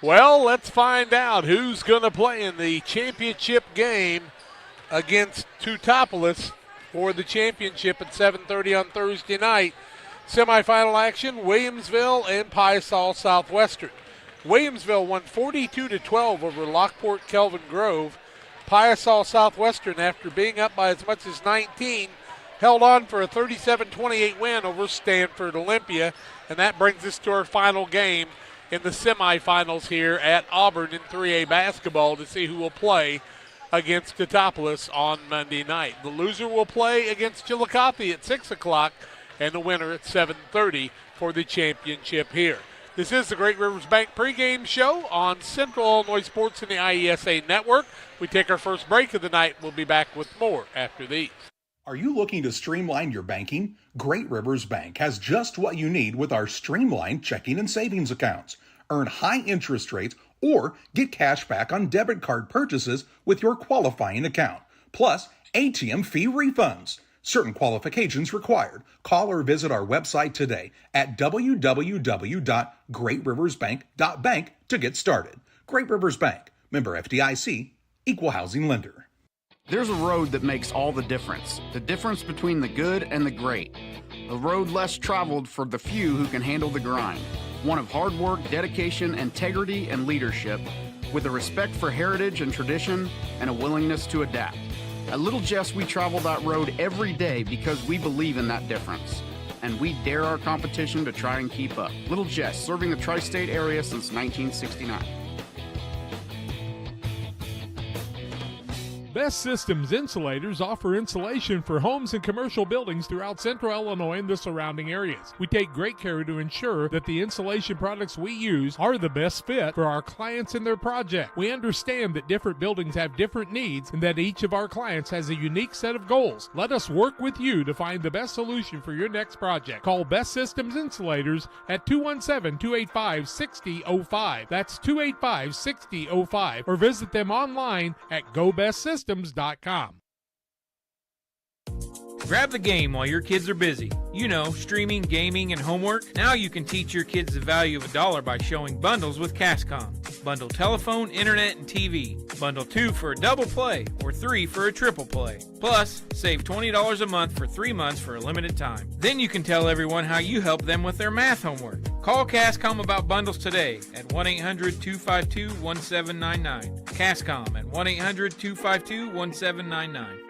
Well, let's find out who's going to play in the championship game against Teutopolis for the championship at 7:30 on Thursday night. Semifinal action, Williamsville and Piasa Southwestern. Williamsville won 42-12 over Lockport Kelvin Grove. Piasa Southwestern, after being up by as much as 19, held on for a 37-28 win over Stanford Olympia, and that brings us to our final game in the semifinals here at Auburn in 3A basketball to see who will play against Teutopolis on Monday night. The loser will play against Chillicothe at 6 o'clock and the winner at 7:30 for the championship here. This is the Great Rivers Bank pregame show on Central Illinois Sports and the IESA Network. We take our first break of the night. We'll be back with more after these. Are you looking to streamline your banking? Great Rivers Bank has just what you need with our streamlined checking and savings accounts. Earn high interest rates or get cash back on debit card purchases with your qualifying account. Plus, ATM fee refunds. Certain qualifications required. Call or visit our website today at www.greatriversbank.bank to get started. Great Rivers Bank, member FDIC, equal housing lender. There's a road that makes all the difference between the good and the great. A road less traveled for the few who can handle the grind. One of hard work, dedication, integrity, and leadership, with a respect for heritage and tradition and a willingness to adapt. At Little Jess, we travel that road every day because we believe in that difference. And we dare our competition to try and keep up. Little Jess, serving the tri-state area since 1969. Best Systems Insulators offer insulation for homes and commercial buildings throughout Central Illinois and the surrounding areas. We take great care to ensure that the insulation products we use are the best fit for our clients and their project. We understand that different buildings have different needs and that each of our clients has a unique set of goals. Let us work with you to find the best solution for your next project. Call Best Systems Insulators at 217-285-6005. That's 285-6005. Or visit them online at GoBestSystems.com. Grab the game while your kids are busy. You know, streaming, gaming, and homework. Now you can teach your kids the value of $1 by showing bundles with Cascom. Bundle telephone, internet, and TV. Bundle 2 for a double play or 3 for a triple play. Plus, save $20 a month for 3 months for a limited time. Then you can tell everyone how you help them with their math homework. Call Cascom about bundles today at 1-800-252-1799. Cascom at 1-800-252-1799.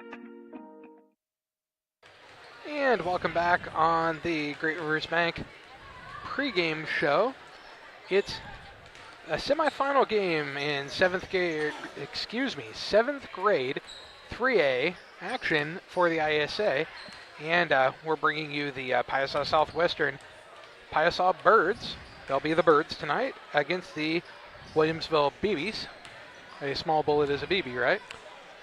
And welcome back on the Great Rivers Bank pregame show. It's a semifinal game in seventh grade 3A action for the IESA, and we're bringing you the Piasa Southwestern Piasa Birds. They'll be the Birds tonight against the Williamsville BBs. A small bullet is a BB, right?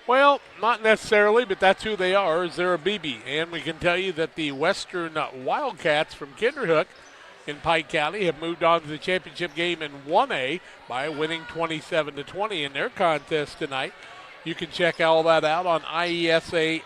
Well, not necessarily, but that's who they are, is they're a BB. And we can tell you that the Western Wildcats from Kinderhook in Pike County have moved on to the championship game in 1A by winning 27-20 in their contest tonight. You can check all that out on IESA.org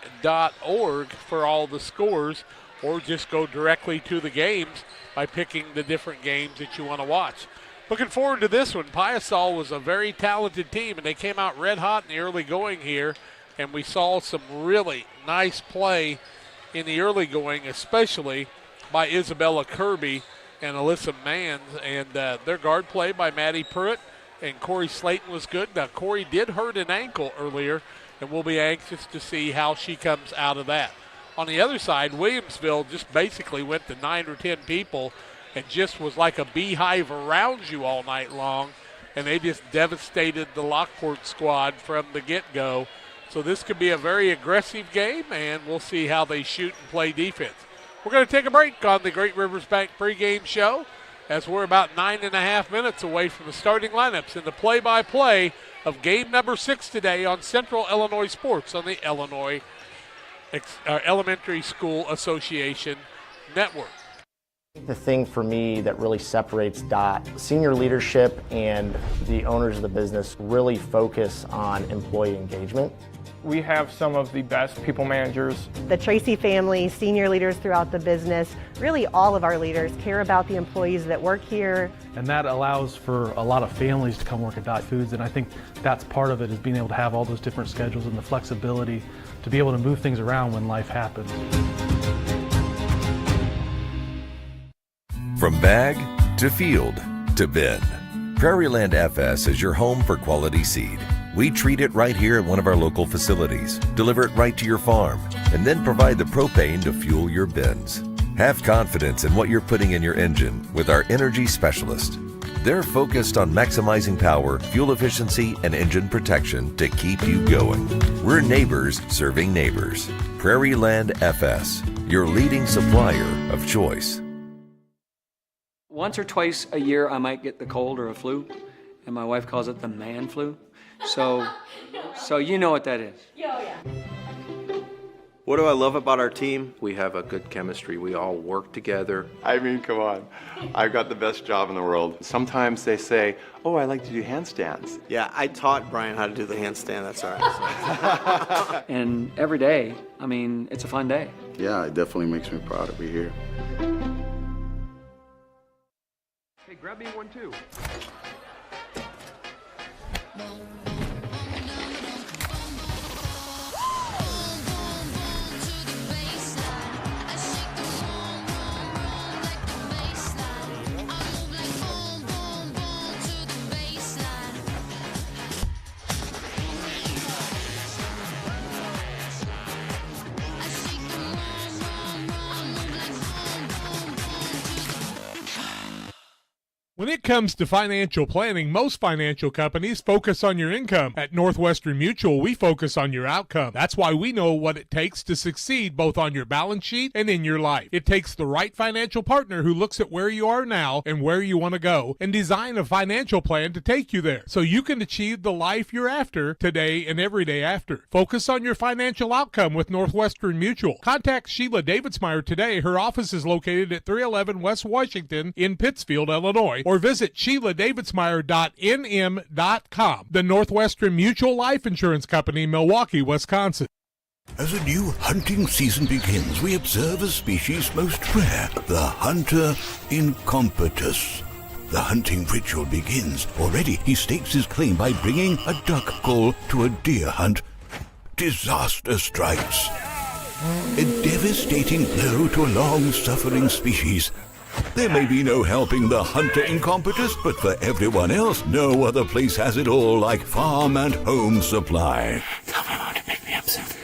for all the scores, or just go directly to the games by picking the different games that you want to watch. Looking forward to this one. Piasa was a very talented team, and they came out red hot in the early going here, and we saw some really nice play in the early going, especially by Isabella Kirby and Alyssa Manns, and their guard play by Maddie Pruitt and Corey Slayton was good. Now, Corey did hurt an ankle earlier, and we'll be anxious to see how she comes out of that. On the other side, Williamsville just basically went to 9 or 10 people and just was like a beehive around you all night long, and they just devastated the Lockport squad from the get-go. So this could be a very aggressive game, and we'll see how they shoot and play defense. We're going to take a break on the Great Rivers Bank pregame show, as we're about 9.5 minutes away from the starting lineups in the play-by-play of game number 6 today on Central Illinois Sports on the Illinois Elementary School Association Network. The thing for me that really separates DOT, senior leadership and the owners of the business really focus on employee engagement. We have some of the best people managers. The Tracy family, senior leaders throughout the business, really all of our leaders care about the employees that work here. And that allows for a lot of families to come work at Dot Foods, and I think that's part of it, is being able to have all those different schedules and the flexibility to be able to move things around when life happens. From bag to field to bin, Prairieland FS is your home for quality seed. We treat it right here at one of our local facilities, deliver it right to your farm, and then provide the propane to fuel your bins. Have confidence in what you're putting in your engine with our energy specialist. They're focused on maximizing power, fuel efficiency, and engine protection to keep you going. We're neighbors serving neighbors. Prairieland FS, your leading supplier of choice. Once or twice a year, I might get the cold or a flu, and my wife calls it the man flu. So you know what that is. Yeah. What do I love about our team? We have a good chemistry. We all work together. I mean, come on. I've got the best job in the world. Sometimes they say, oh, I like to do handstands. Yeah, I taught Brian how to do the handstand. That's all right. And every day, I mean, it's a fun day. Yeah, it definitely makes me proud to be here. Hey, grab me one too. When it comes to financial planning, most financial companies focus on your income. At Northwestern Mutual, we focus on your outcome. That's why we know what it takes to succeed both on your balance sheet and in your life. It takes the right financial partner who looks at where you are now and where you want to go and design a financial plan to take you there so you can achieve the life you're after today and every day after. Focus on your financial outcome with Northwestern Mutual. Contact Sheila Davidsmeyer today. Her office is located at 311 West Washington in Pittsfield, Illinois, or visit SheilaDavidsmeyer.nm.com. The Northwestern Mutual Life Insurance Company, Milwaukee, Wisconsin. As a new hunting season begins, we observe a species most rare, the hunter incompetus. The hunting ritual begins. Already he stakes his claim by bringing a duck call to a deer hunt. Disaster strikes. A devastating blow to a long-suffering species. There may be no helping the hunter incompetus, but for everyone else, no other place has it all like Farm and Home Supply. Tell my mom to make me upset.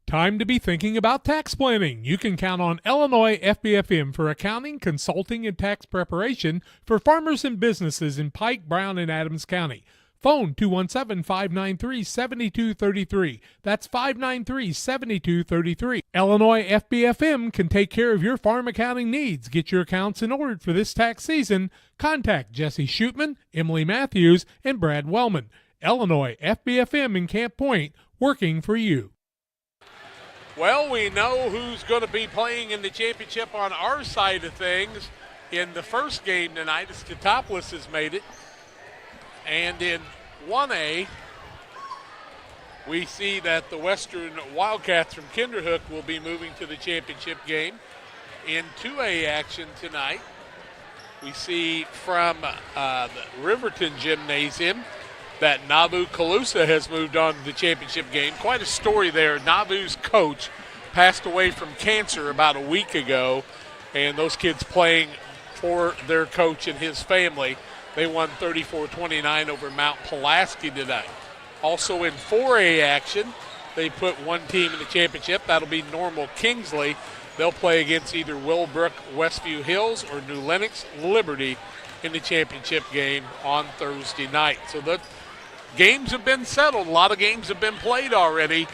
Time to be thinking about tax planning. You can count on Illinois FBFM for accounting, consulting, and tax preparation for farmers and businesses in Pike, Brown, and Adams County. Phone 217-593-7233. That's 593-7233. Illinois FBFM can take care of your farm accounting needs. Get your accounts in order for this tax season. Contact Jesse Shootman, Emily Matthews, and Brad Wellman. Illinois FBFM in Camp Point, working for you. Well, we know who's going to be playing in the championship on our side of things. In the first game tonight, Scottopolis has made it. And in 1A, we see that the Western Wildcats from Kinderhook will be moving to the championship game. In 2A action tonight, we see from the Riverton Gymnasium that Nauvoo Calusa has moved on to the championship game. Quite a story there. Nauvoo's coach passed away from cancer about a week ago, and those kids playing for their coach and his family. They won 34-29 over Mount Pulaski today. Also in 4A action, they put one team in the championship. That'll be Normal Kingsley. They'll play against either Willbrook, Westview Hills, or New Lenox Liberty in the championship game on Thursday night. So the games have been settled. A lot of games have been played already.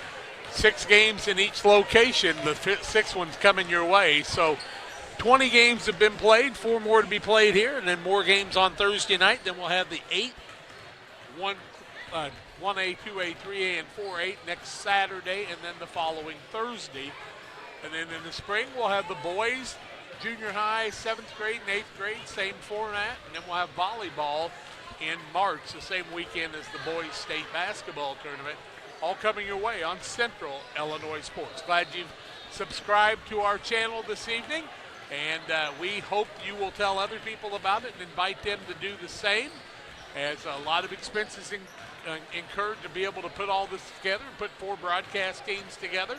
6 games in each location. The 6th one's coming your way. So 20 games have been played, 4 more to be played here, and then more games on Thursday night. Then we'll have the 1A, 2A, 3A, and 4A next Saturday, and then the following Thursday. And then in the spring, we'll have the boys, junior high, 7th grade and 8th grade, same format. And then we'll have volleyball in March, the same weekend as the boys' state basketball tournament. all coming your way on Central Illinois Sports. Glad you've subscribed to our channel this evening, and we hope you will tell other people about it and invite them to do the same, as a lot of expenses incurred to be able to put all this together and put 4 broadcast teams together,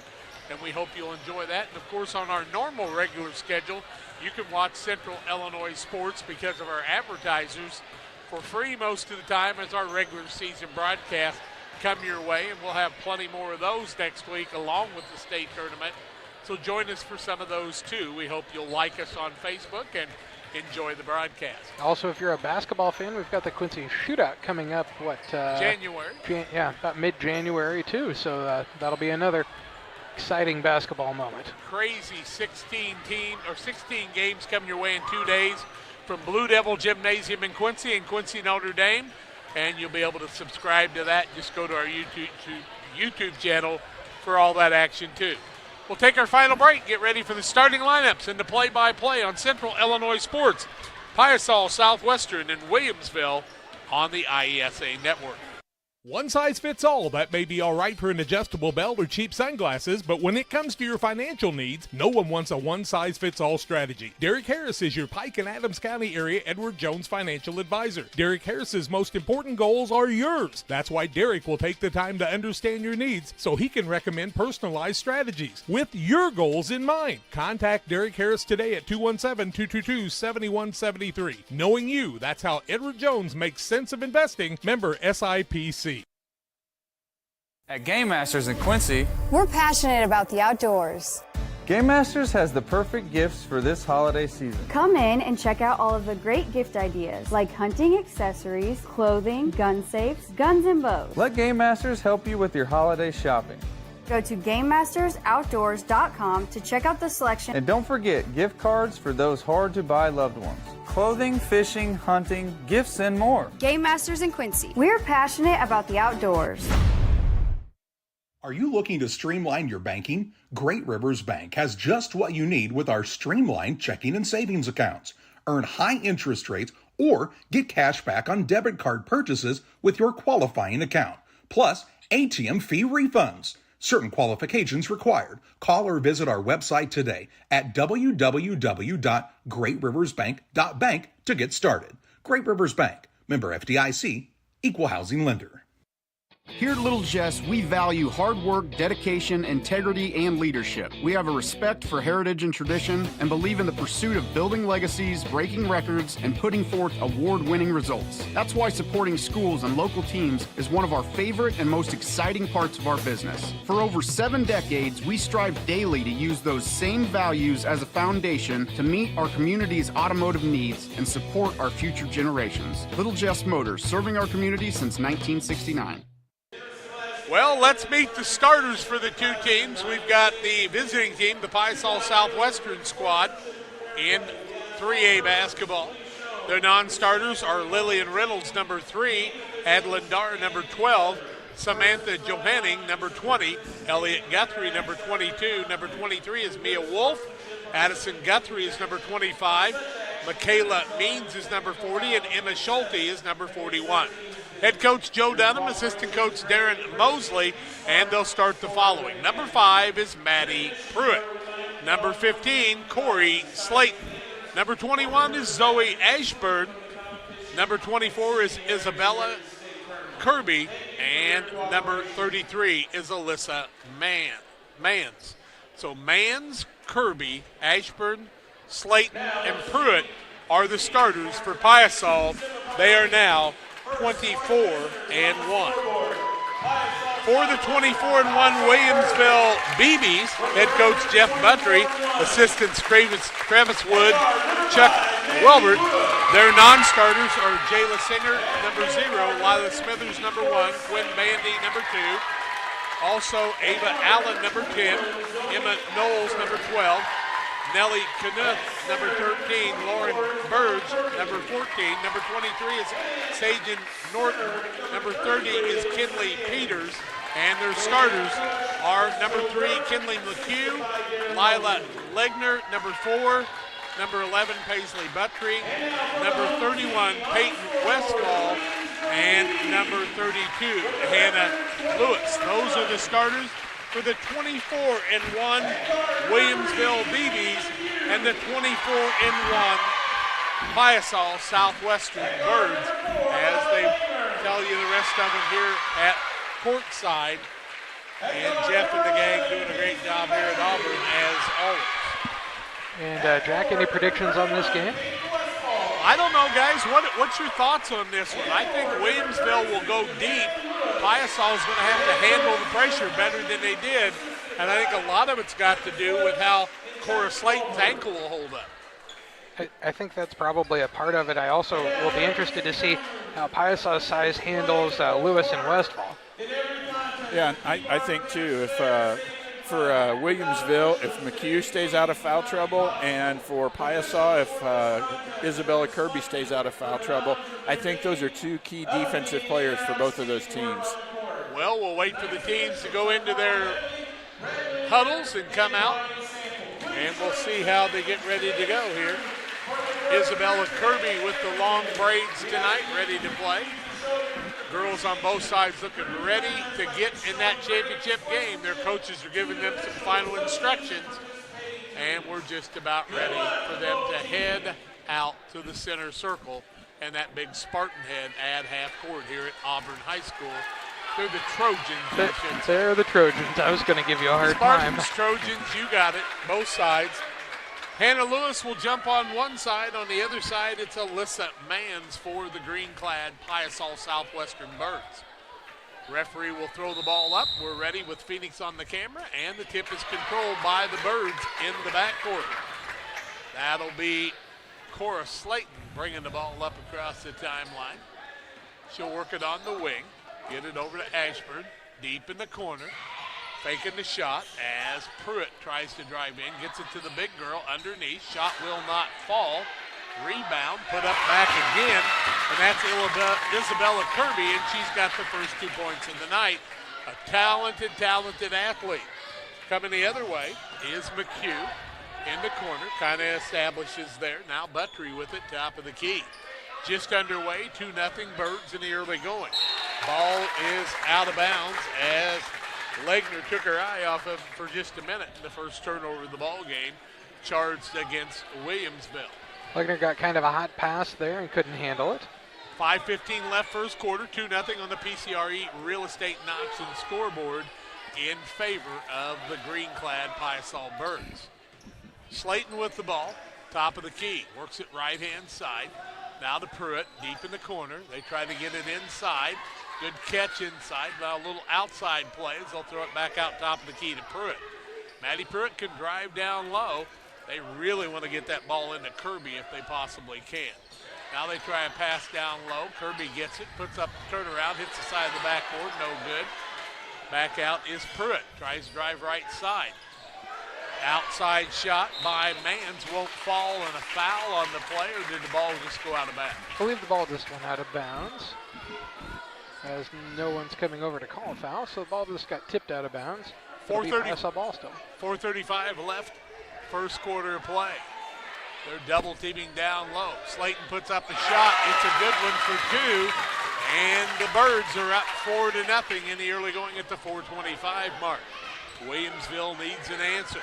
and we hope you'll enjoy that. And, of course, on our normal regular schedule, you can watch Central Illinois Sports because of our advertisers for free most of the time as our regular season broadcast come your way, and we'll have plenty more of those next week along with the state tournament. So join us for some of those too. We hope you'll like us on Facebook and enjoy the broadcast. Also, if you're a basketball fan, we've got the Quincy Shootout coming up, January? About mid-January too, so that'll be another exciting basketball moment. Crazy 16 games coming your way in 2 days from Blue Devil Gymnasium in Quincy and Quincy Notre Dame, and you'll be able to subscribe to that. Just go to our YouTube channel for all that action too. We'll take our final break, get ready for the starting lineups and the play-by-play on Central Illinois Sports, Piasa, Southwestern, and Williamsville on the IESA network. One size fits all. That may be all right for an adjustable belt or cheap sunglasses, but when it comes to your financial needs, no one wants a one-size-fits-all strategy. Derek Harris is your Pike and Adams County area Edward Jones financial advisor. Derek Harris's most important goals are yours. That's why Derek will take the time to understand your needs so he can recommend personalized strategies with your goals in mind. Contact Derek Harris today at 217-222-7173. Knowing you, that's how Edward Jones makes sense of investing. Member SIPC. At Game Masters in Quincy, we're passionate about the outdoors. Game Masters has the perfect gifts for this holiday season. Come in and check out all of the great gift ideas like hunting accessories, clothing, gun safes, guns and bows. Let Game Masters help you with your holiday shopping. Go to GameMastersOutdoors.com to check out the selection. And don't forget gift cards for those hard-to-buy loved ones. Clothing, fishing, hunting, gifts, and more. Game Masters in Quincy. We're passionate about the outdoors. Are you looking to streamline your banking? Great Rivers Bank has just what you need with our streamlined checking and savings accounts. Earn high interest rates or get cash back on debit card purchases with your qualifying account, plus ATM fee refunds. Certain qualifications required. Call or visit our website today at www.greatriversbank.bank to get started. Great Rivers Bank, member FDIC, equal housing lender. Here at Little Jess, we value hard work, dedication, integrity, and leadership. We have a respect for heritage and tradition and believe in the pursuit of building legacies, breaking records, and putting forth award-winning results. That's why supporting schools and local teams is one of our favorite and most exciting parts of our business. For over 7 decades, we strive daily to use those same values as a foundation to meet our community's automotive needs and support our future generations. Little Jess Motors, serving our community since 1969. Well, let's meet the starters for the two teams. We've got the visiting team, the Piasa Southwestern squad, in 3A basketball. Their non-starters are Lillian Reynolds, number 3, Adeline Dar, number 12, Samantha Johanning, number 20, Elliot Guthrie, number 22, number 23 is Mia Wolf, Addison Guthrie is number 25, Michaela Means is number 40, and Emma Schulte is number 41. Head coach Joe Dunham, assistant coach Darren Mosley, and they'll start the following. Number 5 is Maddie Pruitt. Number 15, Corey Slayton. Number 21 is Zoe Ashburn. Number 24 is Isabella Kirby. And number 33 is Alyssa Mans. So Mans, Kirby, Ashburn, Slayton, and Pruitt are the starters for Piasa. They are now 24-1. For the 24-1 Williamsville BBs, head coach Jeff Buttrey, assistants Travis Wood, Chuck Welbert. Their non-starters are Jayla Singer, number 0, Lila Smithers, number 1, Quinn Bandy, number 2. Also Ava Allen, number 10, Emma Knowles, number 12. Nellie Knuth, number 13, Lauren Burge, number 14, number 23 is Sajan Norton, number 30 is Kinley Peters, and their starters are number 3, Kinley McHugh, Lila Legner, number 4, number 11, Paisley Buttrey, number 31, Peyton Westfall, and number 32, Hannah Lewis. Those are the starters for the 24-1 Williamsville BBs and the 24-1 Piasa Southwestern Birds, as they tell you the rest of them here at courtside. And Jeff and the gang doing a great job here at Auburn, as always. And Jack, any predictions on this game? I don't know, guys. What's your thoughts on this one? I think Williamsville will go deep. Piasa is going to have to handle the pressure better than they did, and I think a lot of it's got to do with how Cora Slayton's ankle will hold up. I think that's probably a part of it. I also will be interested to see how Piasa's size handles Lewis and Westfall. Yeah, I think too. If for Williamsville, if McHugh stays out of foul trouble, and for Piasa, if Isabella Kirby stays out of foul trouble, I think those are two key defensive players for both of those teams. Well, we'll wait for the teams to go into their huddles and come out, and we'll see how they get ready to go here. Isabella Kirby with the long braids tonight, ready to play. Girls on both sides looking ready to get in that championship game. Their coaches are giving them some final instructions, and we're just about ready for them to head out to the center circle and that big Spartan head at half court here at Auburn High School. They're the Trojans. They're the Trojans. I was going to give you a hard time. Spartans, Trojans, you got it, both sides. Hannah Lewis will jump on one side. On the other side, it's Alyssa Mans for the green-clad Piasa Southwestern Birds. Referee will throw the ball up. We're ready with Phoenix on the camera, and the tip is controlled by the Birds in the backcourt. That'll be Cora Slayton bringing the ball up across the timeline. She'll work it on the wing, get it over to Ashburn, deep in the corner. Faking the shot as Pruitt tries to drive in, gets it to the big girl underneath. Shot will not fall. Rebound, put up back again, and that's Isabella Kirby, and she's got the first 2 points of the night. A talented athlete. Coming the other way is McHugh in the corner, kind of establishes there. Now Buttry with it, top of the key. Just underway, 2-0 Birds in the early going. Ball is out of bounds as Legner took her eye off of him for just a minute. The first turnover of the ball game charged against Williamsville. Legner got kind of a hot pass there and couldn't handle it. 5:15 left first quarter, 2-0 on the PCRE Real Estate Knox and scoreboard in favor of the green-clad Piasa Birds. Slayton with the ball, top of the key, works it right-hand side. Now to Pruitt, deep in the corner. They try to get it inside. Good catch inside, now a little outside play as they'll throw it back out top of the key to Pruitt. Maddie Pruitt can drive down low. They really want to get that ball into Kirby if they possibly can. Now they try a pass down low. Kirby gets it, puts up the turnaround, hits the side of the backboard, no good. Back out is Pruitt, tries to drive right side. Outside shot by Mans won't fall, and a foul on the play, or did the ball just go out of bounds? I believe the ball just went out of bounds, as no one's coming over to call a foul, so the ball just got tipped out of bounds. 4:30 ball still. 4:35 left, first quarter of play. They're double teaming down low. Slayton puts up a shot. It's a good one for two, and the Birds are up 4-0 in the early going at the 4:25 mark. Williamsville needs an answer.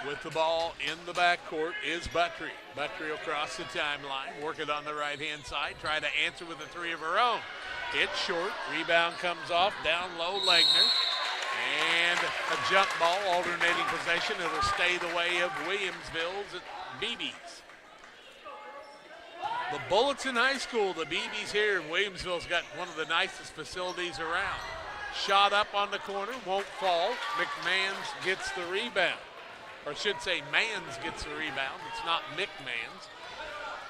With the ball in the backcourt is Buttry. Buttry will cross the timeline, work it on the right-hand side, try to answer with a three of her own. It's short, rebound comes off, down low, Legner. And a jump ball, alternating possession. It'll stay the way of Williamsville's BBs. The Bullets in high school, the BBs here in Williamsville's got one of the nicest facilities around. Shot up on the corner, won't fall. McMahons gets the rebound. Or I should say Mans gets the rebound. It's not McMahons.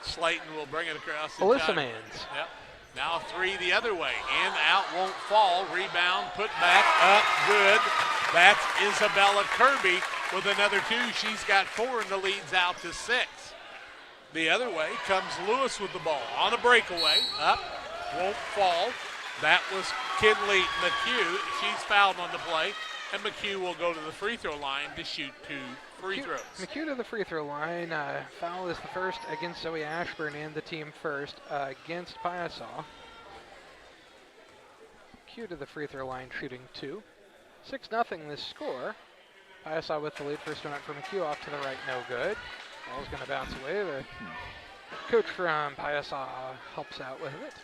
Slayton will bring it across the Alyssa time. Mans. Yep. Now three the other way. In, out, won't fall. Rebound, put back, up, good. That's Isabella Kirby with another two. She's got four, and the lead's out to 6. The other way comes Lewis with the ball. On a breakaway, up, won't fall. That was Kinley McHugh. She's fouled on the play, and McHugh will go to the free throw line to shoot 2 free throws. McHugh to the free throw line. Foul is the first against Zoe Ashburn and the team first against Piasa. McHugh to the free throw line, shooting 2. 6-0 this score. Piasa with the lead. First one up for McHugh, off to the right, no good. Ball's going to bounce away. The coach from Piasa helps out with it.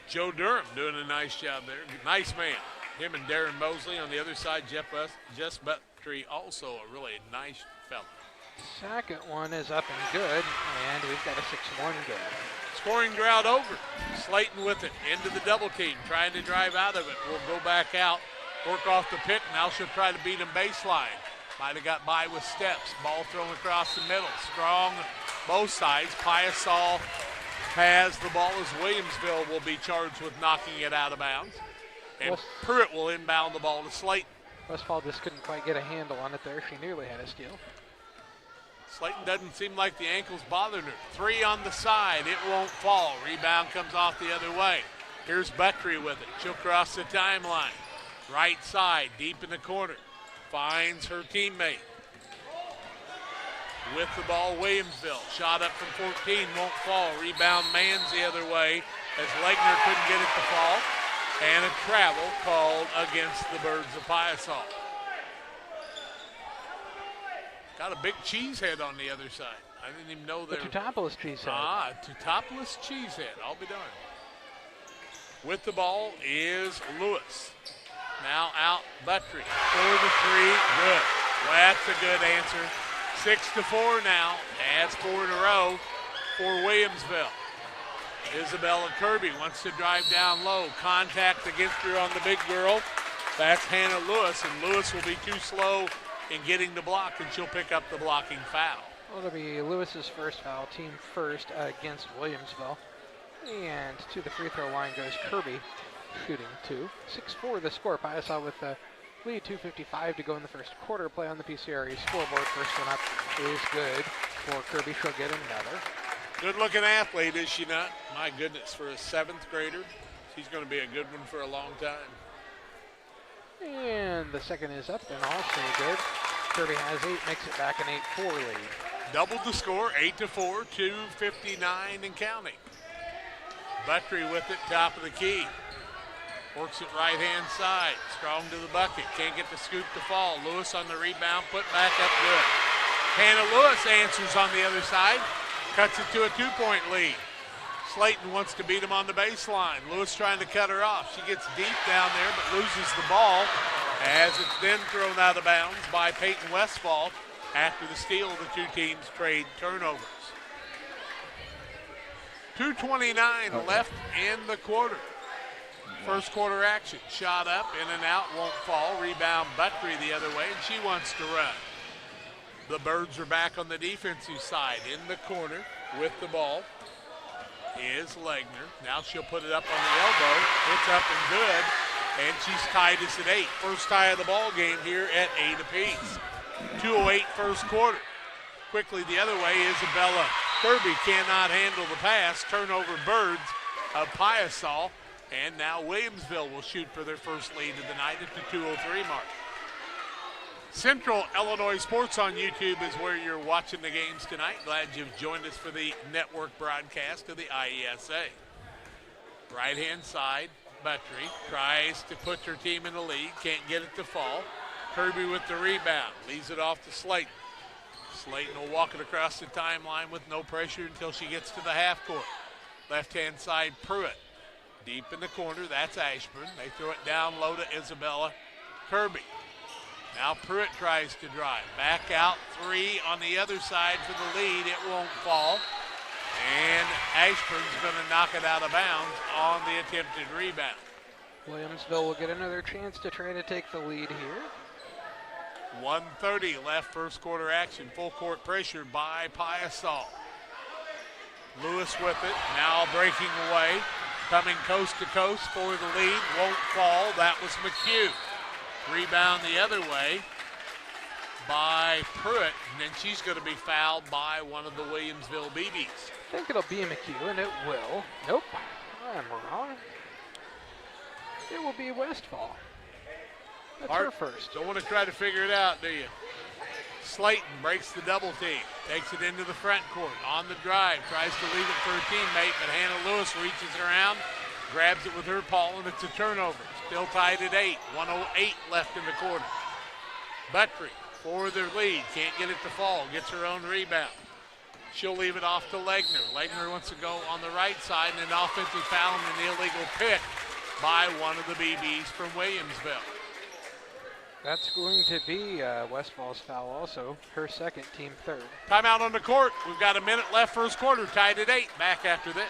Joe Durham doing a nice job there. Nice man. Him and Darren Mosley on the other side. Jess Buttry, also a really nice fella. Second one is up and good, and we've got a 6-1 game. Scoring drought over. Slayton with it into the double team, trying to drive out of it. Will go back out, work off the pick. Now she'll try to beat him baseline. Might have got by with steps. Ball thrown across the middle. Strong both sides. Piasa has the ball as Williamsville will be charged with knocking it out of bounds. And Pruitt will inbound the ball to Slayton. Westfall just couldn't quite get a handle on it there. She nearly had a steal. Slayton doesn't seem like the ankle's bothering her. 3 on the side. It won't fall. Rebound comes off the other way. Here's Buttry with it. She'll cross the timeline. Right side, deep in the corner. Finds her teammate. With the ball, Williamsville. Shot up from 14, won't fall. Rebound man's the other way as Legner couldn't get it to fall. And a travel called against the Birds of Piasa. Got a big cheese head on the other side. I didn't even know there. The Teutopolis cheese head. Teutopolis cheese head. I'll be darned. With the ball is Lewis. Now out Buttry. For the 3. Good. Well, that's a good answer. 6-4 now. Adds 4 in a row for Williamsville. Isabella Kirby wants to drive down low. Contact against her on the big girl. That's Hannah Lewis, and Lewis will be too slow in getting the block, and she'll pick up the blocking foul. Well, it'll be Lewis's first foul, team first against Williamsville. And to the free throw line goes Kirby, shooting 2. 6-4 the score. Piasa with the lead, 2:55 to go in the first quarter. Play on the PCRE scoreboard. First one up is good for Kirby. She'll get another. Good-looking athlete, is she not? My goodness, for a 7th grader, she's going to be a good one for a long time. And the second is up and also good. Kirby has 8, makes it back an 8-4 lead. Doubled the score, 8-4, 2:59 and counting. Buttry with it, top of the key. Works it right-hand side, strong to the bucket. Can't get the scoop to fall. Lewis on the rebound, put back up good. Hannah Lewis answers on the other side. Cuts it to a 2-point lead. Slayton wants to beat him on the baseline. Lewis trying to cut her off. She gets deep down there but loses the ball as it's then thrown out of bounds by Peyton Westfall after the steal. The two teams trade turnovers. 2:29 left in the quarter. First quarter action. Shot up, in and out, won't fall. Rebound Buttry the other way, and she wants to run. The Birds are back on the defensive side. In the corner with the ball is Legner. Now she'll put it up on the elbow. It's up and good, and she's tied us at 8. First tie of the ball game here at 8 apiece. 2:08 first quarter. Quickly the other way, Isabella Kirby cannot handle the pass. Turnover Birds of Piasa, and now Williamsville will shoot for their first lead of the night at the 2:03 mark. Central Illinois Sports on YouTube is where you're watching the games tonight. Glad you've joined us for the network broadcast of the IESA. Right-hand side, Buttry tries to put her team in the lead. Can't get it to fall. Kirby with the rebound. Leaves it off to Slayton. Slayton will walk it across the timeline with no pressure until she gets to the half court. Left-hand side, Pruitt. Deep in the corner, that's Ashburn. They throw it down low to Isabella Kirby. Now Pruitt tries to drive. Back out 3 on the other side for the lead. It won't fall. And Ashburn's going to knock it out of bounds on the attempted rebound. Williamsville will get another chance to try to take the lead here. 1:30 left first quarter action. Full court pressure by Piasa. Lewis with it. Now breaking away. Coming coast to coast for the lead. Won't fall. That was McHugh. Rebound the other way by Pruitt, and then she's going to be fouled by one of the Williamsville BBs. I think it'll be McHugh, and it will. Nope, I'm wrong. It will be Westfall. That's her first. Don't want to try to figure it out, do you? Slayton breaks the double team, takes it into the front court. On the drive, tries to leave it for her teammate, but Hannah Lewis reaches around, grabs it with her paw, and it's a turnover. Still tied at 8. 1:08 left in the quarter. Buttry for their lead. Can't get it to fall. Gets her own rebound. She'll leave it off to Legner. Legner wants to go on the right side, and an offensive foul and an illegal pick by one of the BBs from Williamsville. That's going to be Westfall's foul also, her second, team third. Timeout on the court. We've got a minute left first quarter, tied at 8. Back after this.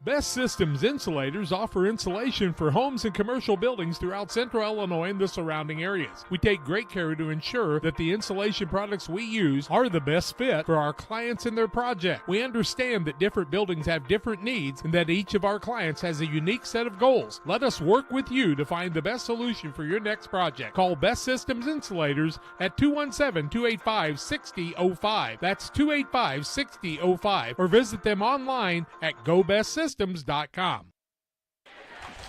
Best Systems Insulators offer insulation for homes and commercial buildings throughout central Illinois and the surrounding areas. We take great care to ensure that the insulation products we use are the best fit for our clients and their project. We understand that different buildings have different needs and that each of our clients has a unique set of goals. Let us work with you to find the best solution for your next project. Call Best Systems Insulators at 217-285-6005. That's 285-6005. Or visit them online at GoBestSystems.com.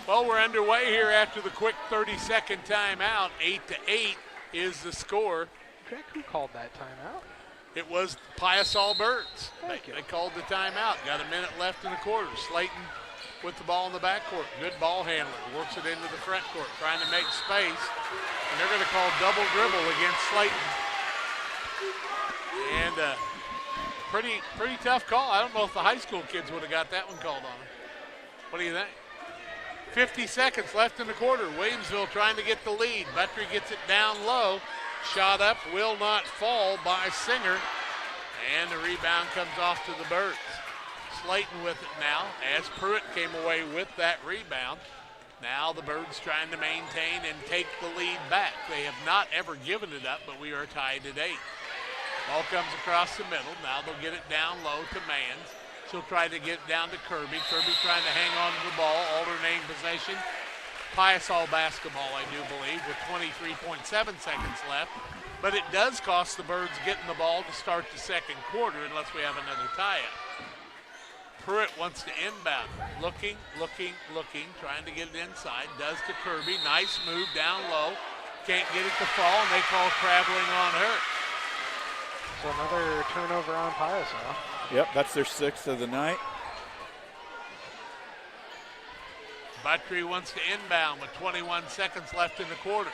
Well, we're underway here after the quick 30-second timeout. 8-8 is the score. Jack, who called that timeout? It was Piasa Birds. They called the timeout. Got a minute left in the quarter. Slayton with the ball in the backcourt. Good ball handler. Works it into the front court, trying to make space. And they're going to call double dribble against Slayton. And pretty tough call. I don't know if the high school kids would have got that one called on them. What do you think? 50 seconds left in the quarter. Williamsville trying to get the lead. Buttry gets it down low. Shot up, will not fall by Singer. And the rebound comes off to the Birds. Slayton with it now as Pruitt came away with that rebound. Now the Birds trying to maintain and take the lead back. They have not ever given it up, but we are tied at 8. Ball comes across the middle. Now they'll get it down low to Mans. She'll try to get it down to Kirby. Kirby trying to hang on to the ball, alternating possession. Piasa basketball, I do believe, with 23.7 seconds left. But it does cost the Birds getting the ball to start the second quarter unless we have another tie-up. Pruitt wants to inbound. Looking, trying to get it inside. Does to Kirby. Nice move down low. Can't get it to fall, and they call traveling on her. So another turnover on Piasa. Yep, that's their 6th of the night. Buttry wants to inbound with 21 seconds left in the quarter.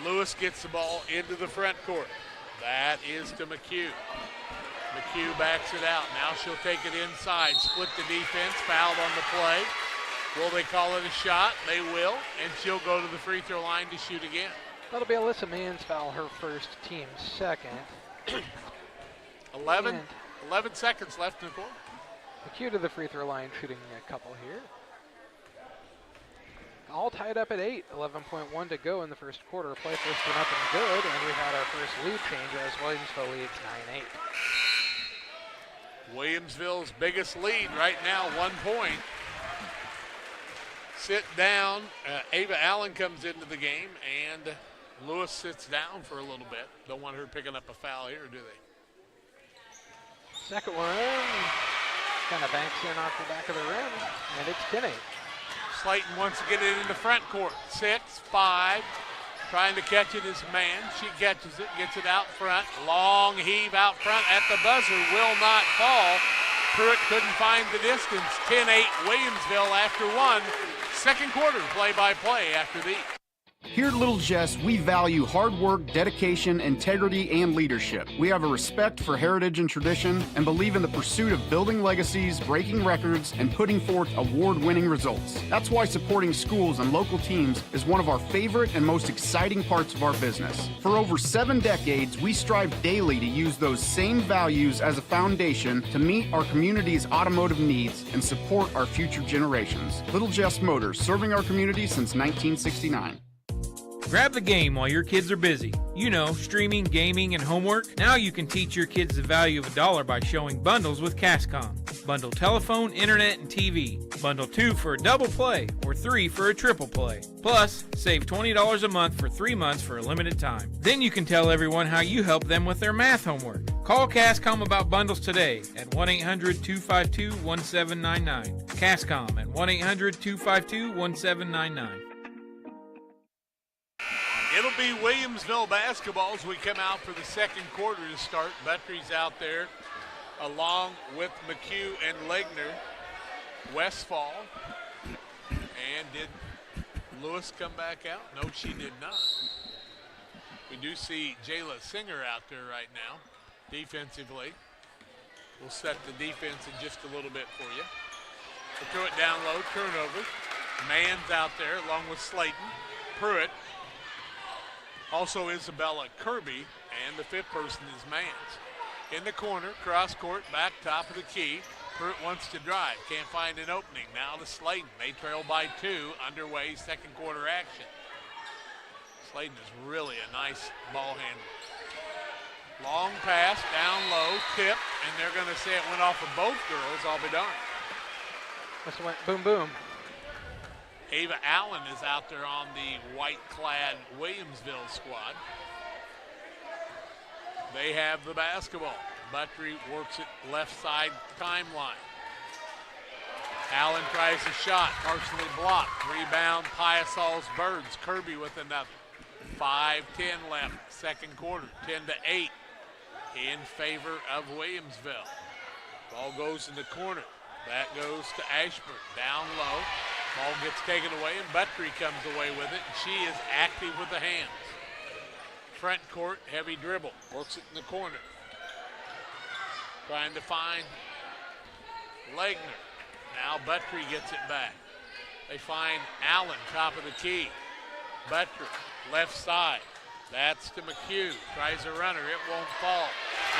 Lewis gets the ball into the front court. That is to McHugh. McHugh backs it out. Now she'll take it inside. Split the defense. Fouled on the play. Will they call it a shot? They will. And she'll go to the free throw line to shoot again. That'll be Alyssa Mann's foul, her first, team second. 11 seconds left in the quarter. McHugh to the free throw line, shooting a couple here. All tied up at 8. 11.1 to go in the first quarter. Play first one up and good, and we had our first lead change as Williamsville leads 9-8. Williamsville's biggest lead right now, 1 point. Sit down. Ava Allen comes into the game, and Lewis sits down for a little bit. Don't want her picking up a foul here, do they? Second one kind of banks in off the back of the rim, and it's 10-8. Slayton wants to get it in the front court. 6-5. Trying to catch it is Mann. She catches it, gets it out front. Long heave out front at the buzzer. Will not fall. Pruitt couldn't find the distance. 10-8 Williamsville after 1. Second quarter play-by-play after these. Here at Little Jess, we value hard work, dedication, integrity, and leadership. We have a respect for heritage and tradition and believe in the pursuit of building legacies, breaking records, and putting forth award-winning results. That's why supporting schools and local teams is one of our favorite and most exciting parts of our business. For over 7 decades, we strive daily to use those same values as a foundation to meet our community's automotive needs and support our future generations. Little Jess Motors, serving our community since 1969. Grab the game while your kids are busy. You know, streaming, gaming, and homework. Now you can teach your kids the value of $1 by showing bundles with Cascom. Bundle telephone, internet, and TV. Bundle 2 for a double play or 3 for a triple play. Plus, save $20 a month for 3 months for a limited time. Then you can tell everyone how you help them with their math homework. Call Cascom about bundles today at 1-800-252-1799. Cascom at 1-800-252-1799. It'll be Williamsville basketball as we come out for the second quarter to start. Buttry's out there along with McHugh and Legner. Westfall. And did Lewis come back out? No, she did not. We do see Jayla Singer out there right now, defensively. We'll set the defense in just a little bit for you. We'll throw it down low, turnover. Mann's out there along with Slayton. Pruitt. Also Isabella Kirby, and the fifth person is Mans. In the corner, cross court, back top of the key. Pruitt wants to drive, can't find an opening. Now to Slayton. They trail by 2, underway, second quarter action. Slayton is really a nice ball handler. Long pass, down low, tip, and they're going to say it went off of both girls. I'll be darned. Must have went boom, boom. Ava Allen is out there on the white-clad Williamsville squad. They have the basketball. Buttrey works it left side timeline. Allen tries a shot, partially blocked. Rebound, Piasa's Birds. Kirby with another. 5:10 left, second quarter, 10-8 in favor of Williamsville. Ball goes in the corner. That goes to Ashburn, down low. Ball gets taken away, and Buttrey comes away with it, and she is active with the hands. Front court, heavy dribble, works it in the corner. Trying to find Legner. Now Buttrey gets it back. They find Allen, top of the key. Buttrey, left side. That's to McHugh. Tries a runner. It won't fall.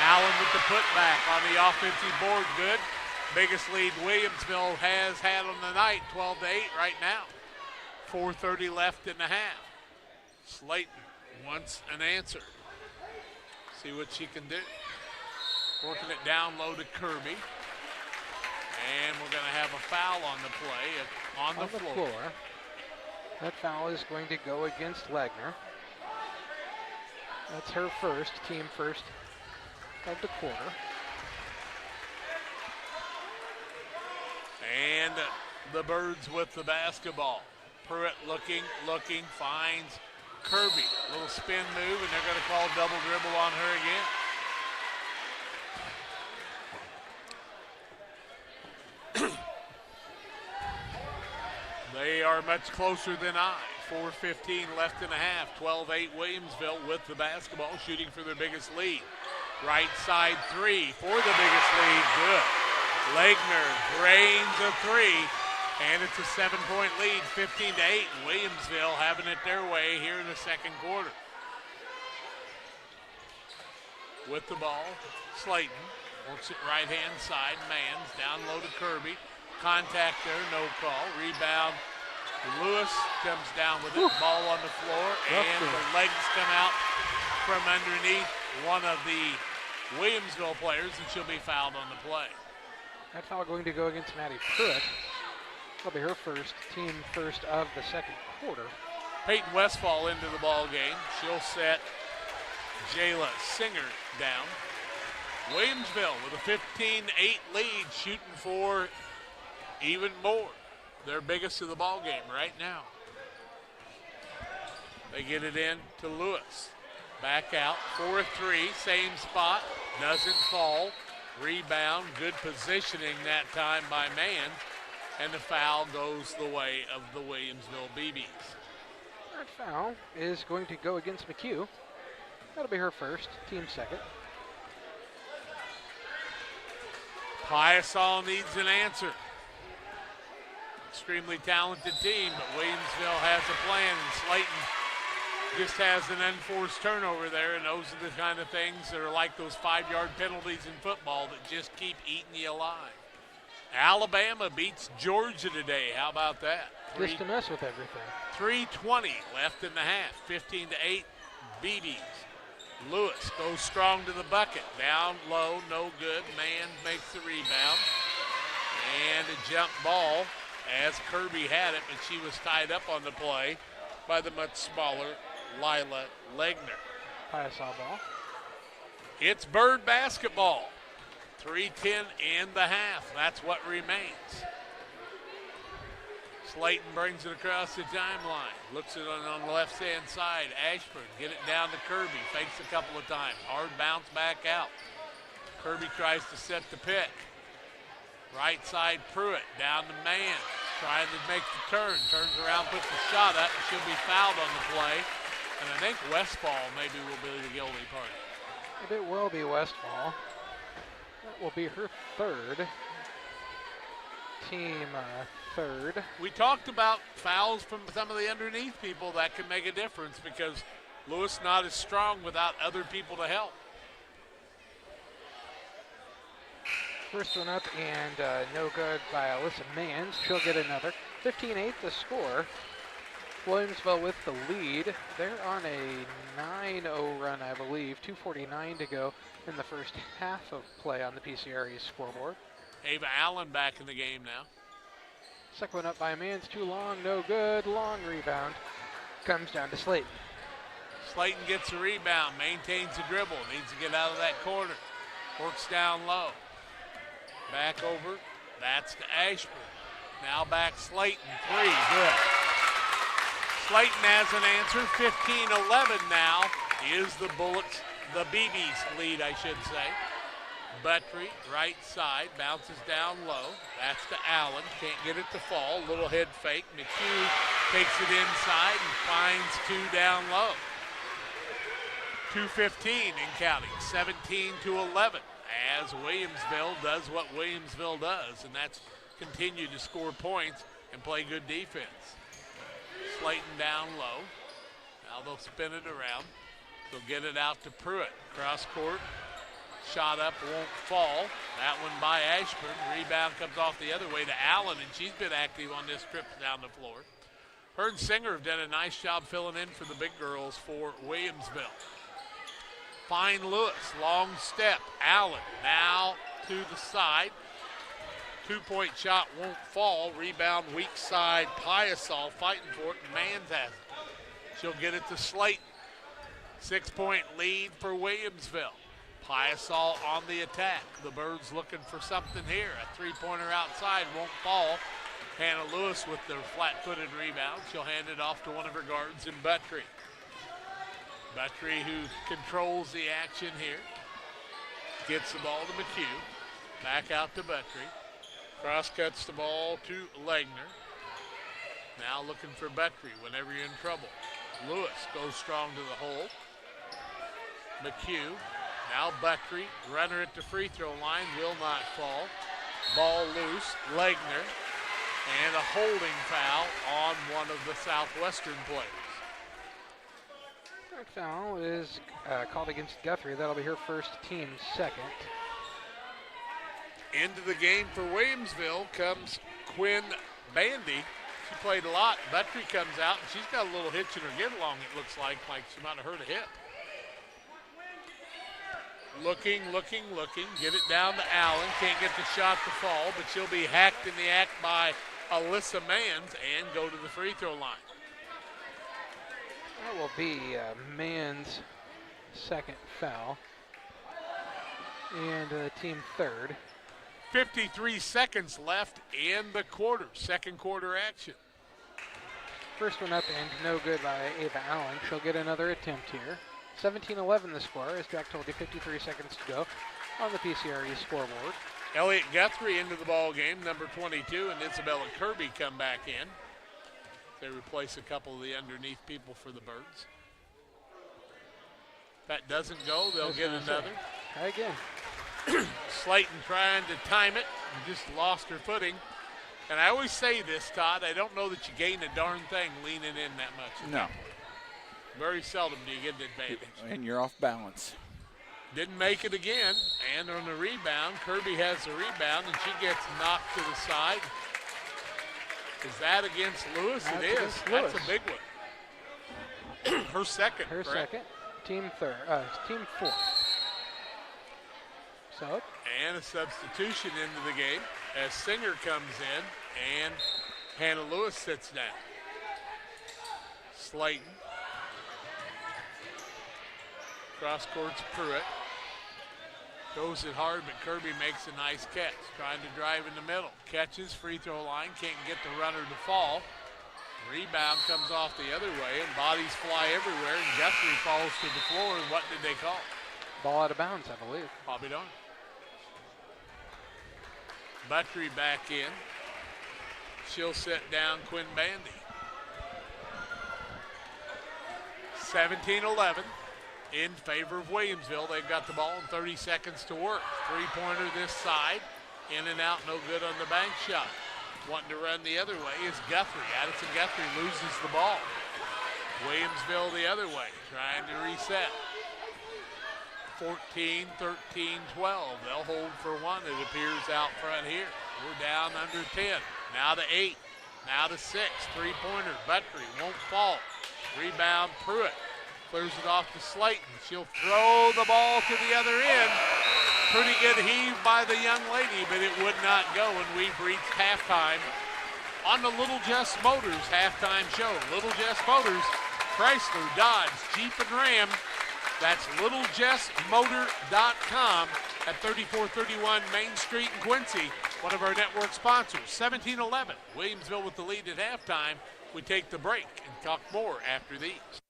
Allen with the putback on the offensive board. Good. Biggest lead Williamsville has had on the night, 12-8 right now. 4:30 left in the half. Slayton wants an answer. See what she can do. Working it down low to Kirby. And we're going to have a foul on the play on the floor. That foul is going to go against Legner. That's her first, team first of the quarter. And the Birds with the basketball. Pruitt looking, finds Kirby. Little spin move, and they're going to call double dribble on her again. They are much closer than I. 4:15 left in the half. 12-8 Williamsville with the basketball, shooting for their biggest lead. Right side 3 for the biggest lead. Good. Legner drains a 3, and it's a 7-point lead, 15-8. Williamsville having it their way here in the second quarter. With the ball, Slayton works it right-hand side. Mans down low to Kirby. Contact there, no call. Rebound, Lewis comes down with it. Ball on the floor, and the legs come out from underneath one of the Williamsville players, and she'll be fouled on the play. That foul going to go against Maddie Pruitt. That'll be her first, team first of the second quarter. Peyton Westfall into the ball game. She'll set Jayla Singer down. Williamsville with a 15-8 lead, shooting for even more. Their biggest of the ball game right now. They get it in to Lewis. Back out, 4-3, same spot, doesn't fall. Rebound, good positioning that time by Mann, and the foul goes the way of the Williamsville BBs. That foul is going to go against McHugh. That'll be her first, team second. Piasa needs an answer. Extremely talented team, but Williamsville has a plan, and Slayton just has an unforced turnover there, and those are the kind of things that are like those 5-yard penalties in football that just keep eating you alive. Alabama beats Georgia today. How about that? Just to mess with everything. 3:20 left in the half. 15-8 BBs. Lewis goes strong to the bucket. Down low, no good. Mann makes the rebound. And a jump ball as Kirby had it, but she was tied up on the play by the much smaller Lila Legner. Piasa ball. It's Bird basketball. 3:10 in the half. That's what remains. Slayton brings it across the timeline. Looks it on the left-hand side. Ashburn, get it down to Kirby. Fakes a couple of times. Hard bounce back out. Kirby tries to set the pick. Right side Pruitt, down to Mann. trying to make the turn. Turns around, puts the shot up. She'll be fouled on the play. And I think Westfall maybe will be the guilty party. It will be Westfall. That will be her third. Team third. We talked about fouls from some of the underneath people that can make a difference because Lewis not as strong without other people to help. First one up and no good by Alyssa Manns. She'll get another. 15-8 the score. Williamsville with the lead. They're on a 9-0 run, I believe. 2:49 to go in the first half of play on the PCRE scoreboard. Ava Allen back in the game now. Second one up by Manns, too long, no good. Long rebound. Comes down to Slayton. Slayton gets a rebound, maintains the dribble, needs to get out of that corner. Works down low. Back over, that's to Ashburn. Now back Slayton, three, good. Slayton has an answer, 15-11 now is the Bullets, the BB's lead, I should say. Buttry, right side, bounces down low. That's to Allen, can't get it to fall. Little head fake, McHugh takes it inside and finds two down low. 2:15 in counting, 17-11, as Williamsville does what Williamsville does, and that's continue to score points and play good defense. Slayton down low. Now they'll spin it around. They'll get it out to Pruitt. Cross court. Shot up, won't fall. That one by Ashburn. Rebound comes off the other way to Allen, and she's been active on this trip down the floor. Her and Singer have done a nice job filling in for the big girls for Williamsville. Fine Lewis, long step. Allen now to the side. 2-point shot won't fall. Rebound weak side. Piasa fighting for it, and Manns has it. She'll get it to Slayton. 6-point lead for Williamsville. Piasa on the attack. The Birds looking for something here. A three-pointer outside won't fall. Hannah Lewis with the flat-footed rebound. She'll hand it off to one of her guards in Buttry. Buttry, who controls the action here, gets the ball to McHugh. Back out to Buttry. Cross cuts the ball to Legner. Now looking for Buttry whenever you're in trouble. Lewis goes strong to the hole. McHugh. Now Buttry, runner at the free throw line, will not fall. Ball loose, Legner, and a holding foul on one of the Southwestern players. That foul is called against Guthrie. That'll be her first, team second. Into the game for Williamsville comes Quinn Bandy. She played a lot. Buttry comes out, and she's got a little hitch in her get-along, it looks like she might have hurt a hip. Looking, get it down to Allen. Can't get the shot to fall, but she'll be hacked in the act by Alyssa Manns and go to the free throw line. That will be Manns' second foul. And team third. 53 seconds left in the quarter, second quarter action. First one up and no good by Ava Allen. She'll get another attempt here. 17-11 the score, as Jack told you, 53 seconds to go on the PCRE scoreboard. Elliott Guthrie into the ball game, number 22, and Isabella Kirby come back in. They replace a couple of the underneath people for the Birds. If that doesn't go, they'll get another. Try again. Slayton trying to time it and just lost her footing. And I always say this, Todd, I don't know that you gain a darn thing leaning in that much. No. Very seldom do you get an advantage. And you're off balance. Didn't make it again. And on the rebound, Kirby has the rebound, and she gets knocked to the side. Is that against Lewis? That's it is. Lewis. That's a big one. Her second. Her correct? second. Team fourth. So. And a substitution into the game as Singer comes in and Hannah Lewis sits down. Slayton. Cross court's Pruitt. Goes it hard, but Kirby makes a nice catch. Trying to drive in the middle. Catches, free throw line, can't get the runner to fall. Rebound comes off the other way, and bodies fly everywhere, and Guthrie falls to the floor. And what did they call? Ball out of bounds, I believe. Bobby darn. Buttry back in. She'll set down Quinn Bandy. 17-11 in favor of Williamsville. They've got the ball and 30 seconds to work. Three-pointer this side. In and out, no good on the bank shot. Wanting to run the other way is Guthrie. Addison Guthrie loses the ball. Williamsville the other way, trying to reset. 14, 13, 12. They'll hold for one, it appears, out front here. We're down under 10. Now to 8. Now to 6. Three-pointer. Buttrey won't fall. Rebound Pruitt. Clears it off to Slayton. She'll throw the ball to the other end. Pretty good heave by the young lady, but it would not go, and we've reached halftime on the Little Jess Motors halftime show. Little Jess Motors, Chrysler, Dodge, Jeep, and Ram. That's littlejessmotor.com at 3431 Main Street in Quincy, one of our network sponsors. 17-11, Williamsville with the lead at halftime. We take the break and talk more after these.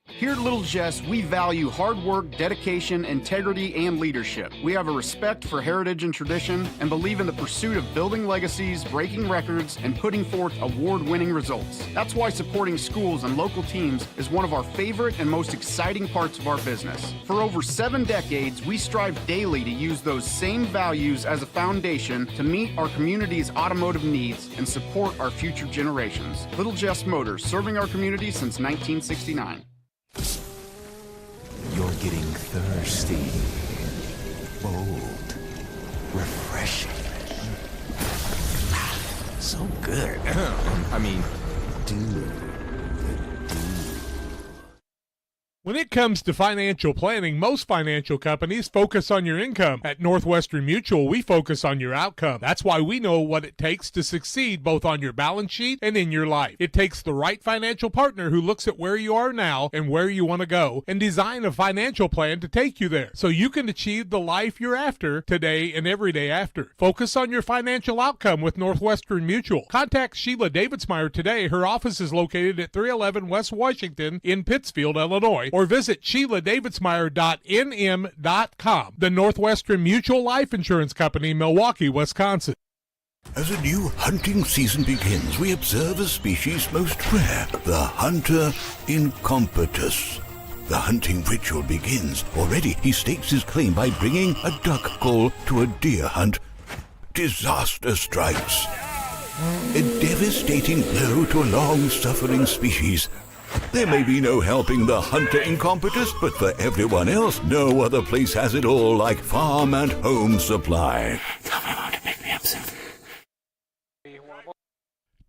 Here at Little Jess, we value hard work, dedication, integrity, and leadership. We have a respect for heritage and tradition and believe in the pursuit of building legacies, breaking records, and putting forth award-winning results. That's why supporting schools and local teams is one of our favorite and most exciting parts of our business. For over 7 decades, we strive daily to use those same values as a foundation to meet our community's automotive needs and support our future generations. Little Jess Motors, serving our community since 1969. You're getting thirsty, bold, refreshing. So good. I mean, dude. When it comes to financial planning, most financial companies focus on your income. At Northwestern Mutual, we focus on your outcome. That's why we know what it takes to succeed both on your balance sheet and in your life. It takes the right financial partner who looks at where you are now and where you want to go and design a financial plan to take you there so you can achieve the life you're after today and every day after. Focus on your financial outcome with Northwestern Mutual. Contact Sheila Davidsmeyer today. Her office is located at 311 West Washington in Pittsfield, Illinois, or visit SheilaDavidsmeyer.nm.com. The Northwestern Mutual Life Insurance Company, Milwaukee, Wisconsin. As a new hunting season begins, we observe a species most rare, the hunter incompetus. The hunting ritual begins. Already he stakes his claim by bringing a duck call to a deer hunt. Disaster strikes. A devastating blow to a long-suffering species. There may be no helping the hunter incompetus, but for everyone else, no other place has it all like Farm and Home Supply. Tell my mom to pick me up soon.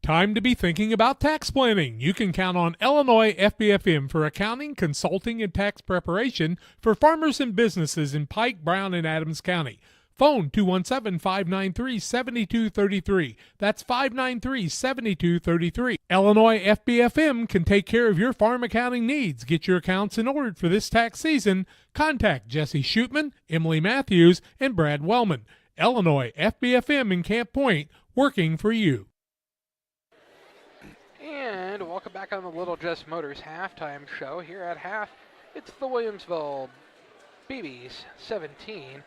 Time to be thinking about tax planning. You can count on Illinois FBFM for accounting, consulting, and tax preparation for farmers and businesses in Pike, Brown, and Adams County. Phone 217-593-7233. That's 593-7233. Illinois FBFM can take care of your farm accounting needs. Get your accounts in order for this tax season. Contact Jesse Shootman, Emily Matthews, and Brad Wellman. Illinois FBFM in Camp Point, working for you. And welcome back on the Little Jess Motors halftime show. Here at half, it's the Williamsville BBs 17.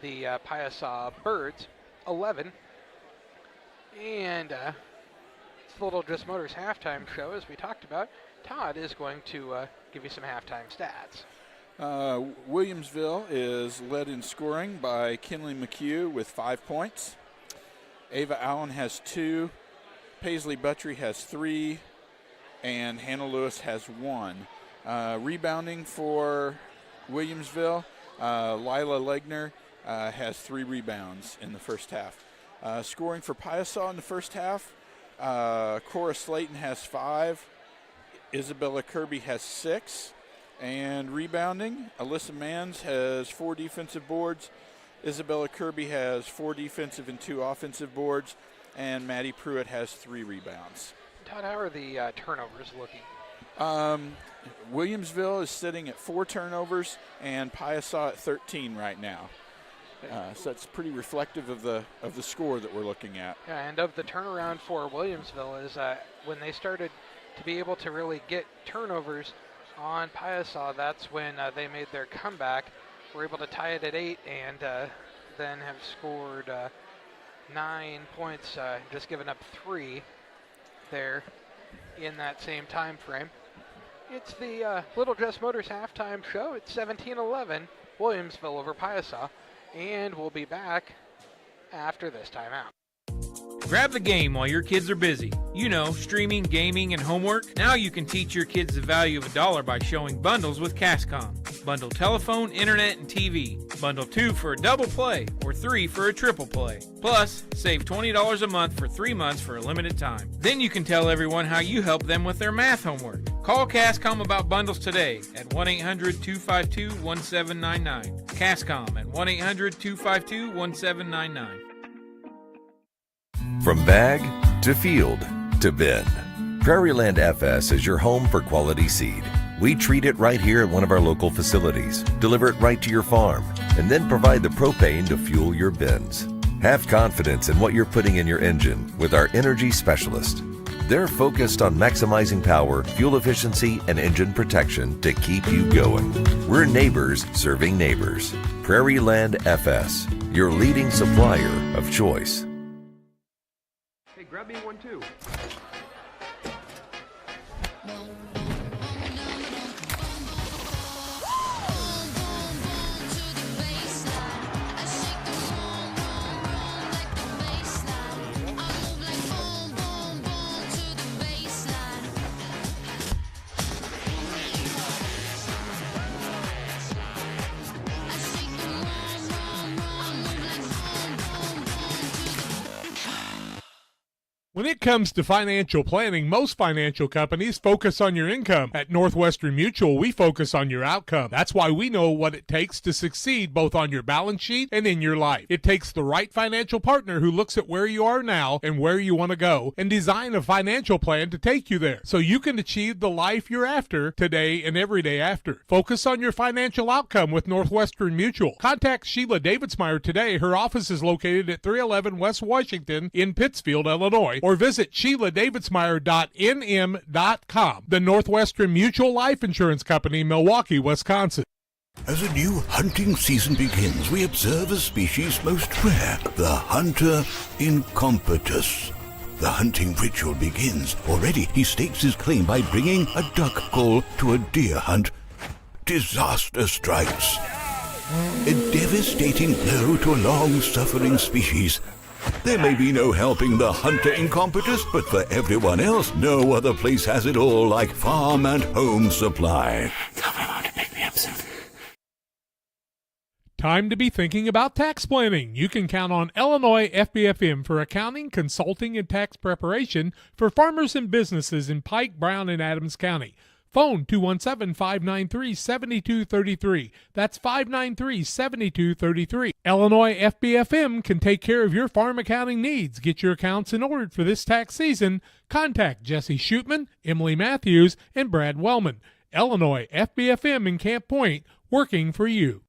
The Piasa Birds 11, and it's the Little Jess Motors halftime show. As we talked about, Todd is going to give you some halftime stats. Williamsville is led in scoring by Kinley McHugh with 5 points. Ava Allen has 2, Paisley Buttrey has 3, and Hannah Lewis has 1. Rebounding for Williamsville, Lila Legner has 3 rebounds in the first half. Scoring for Piasa in the first half, Cora Slayton has 5, Isabella Kirby has 6, and rebounding, Alyssa Manns has 4 defensive boards, Isabella Kirby has 4 defensive and 2 offensive boards, and Maddie Pruitt has 3 rebounds. Todd, how are the turnovers looking? Williamsville is sitting at 4 turnovers, and Piasa at 13 right now. So that's pretty reflective of the score that we're looking at. Yeah, and of the turnaround for Williamsville is when they started to be able to really get turnovers on Piasa, that's when they made their comeback. Were able to tie it at 8 and then have scored 9 points, just giving up 3 there in that same time frame. It's the Little Jess Motors halftime show. It's 17-11, Williamsville over Piasa, and we'll be back after this timeout. Grab the game while your kids are busy. You know, streaming, gaming, and homework. Now you can teach your kids the value of $1 by showing bundles with Cascom. Bundle telephone, internet, and TV. Bundle 2 for a double play or 3 for a triple play. Plus, save $20 a month for 3 months for a limited time. Then you can tell everyone how you help them with their math homework. Call Cascom about bundles today at 1-800-252-1799. Cascom at 1-800-252-1799. From bag to field to bin, Prairieland FS is your home for quality seed. We treat it right here at one of our local facilities, deliver it right to your farm, and then provide the propane to fuel your bins. Have confidence in what you're putting in your engine with our energy specialist. They're focused on maximizing power, fuel efficiency, and engine protection to keep you going. We're neighbors serving neighbors. Prairieland FS, your leading supplier of choice. Hey, grab me one too. When it comes to financial planning, most financial companies focus on your income. At Northwestern Mutual, we focus on your outcome. That's why we know what it takes to succeed both on your balance sheet and in your life. It takes the right financial partner who looks at where you are now and where you want to go and design a financial plan to take you there so you can achieve the life you're after today and every day after. Focus on your financial outcome with Northwestern Mutual. Contact Sheila Davidsmeyer today. Her office is located at 311 West Washington in Pittsfield, Illinois, or visit SheilaDavidsmeyer.nm.com. The Northwestern Mutual Life Insurance Company, Milwaukee, Wisconsin. As a new hunting season begins, we observe a species most rare, the hunter incompetus. The hunting ritual begins. Already he stakes his claim by bringing a duck call to a deer hunt. Disaster strikes. A devastating blow to a long-suffering species. There may be no helping the hunter incompetus, but for everyone else, no other place has it all like Farm and Home Supply. Tell my mom to pick me up soon. Time to be thinking about tax planning. You can count on Illinois FBFM for accounting, consulting, and tax preparation for farmers and businesses in Pike, Brown, and Adams County. Phone 217-593-7233. That's 593-7233. Illinois FBFM can take care of your farm accounting needs. Get your accounts in order for this tax season. Contact Jesse Shootman, Emily Matthews, and Brad Wellman. Illinois FBFM in Camp Point, working for you.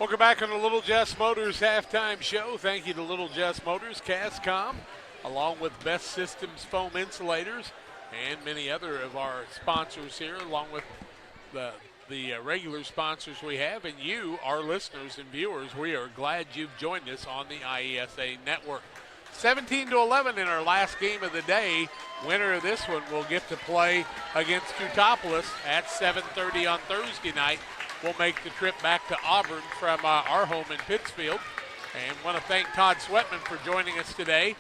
Welcome back on the Little Jess Motors halftime show. Thank you to Little Jess Motors, Cascom, along with Best Systems Foam Insulators, and many other of our sponsors here, along with the regular sponsors we have, and you, our listeners and viewers. We are glad you've joined us on the IESA network. 17-11 in our last game of the day. Winner of this one will get to play against Teutopolis at 7:30 on Thursday night. We'll make the trip back to Auburn from our home in Pittsfield. And want to thank Todd Sweatman for joining us today.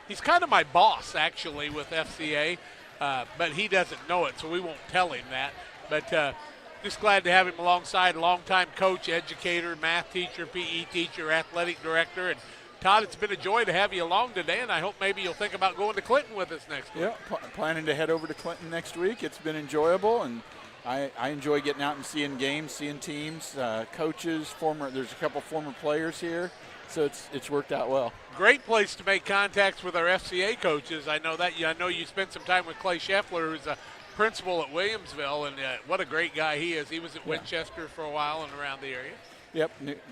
He's kind of my boss, actually, with FCA, but he doesn't know it, so we won't tell him that. But just glad to have him alongside, a longtime coach, educator, math teacher, PE teacher, athletic director. And Todd, it's been a joy to have you along today, and I hope maybe you'll think about going to Clinton with us next week. Yeah, planning to head over to Clinton next week. It's been enjoyable, and I enjoy getting out and seeing games, seeing teams, coaches, there's a couple former players here. So it's worked out well. Great place to make contacts with our FCA coaches. I know that. I know you spent some time with Clay Scheffler, who's a principal at Williamsville, and what a great guy he is. He was at Winchester for a while and around the area. Yep,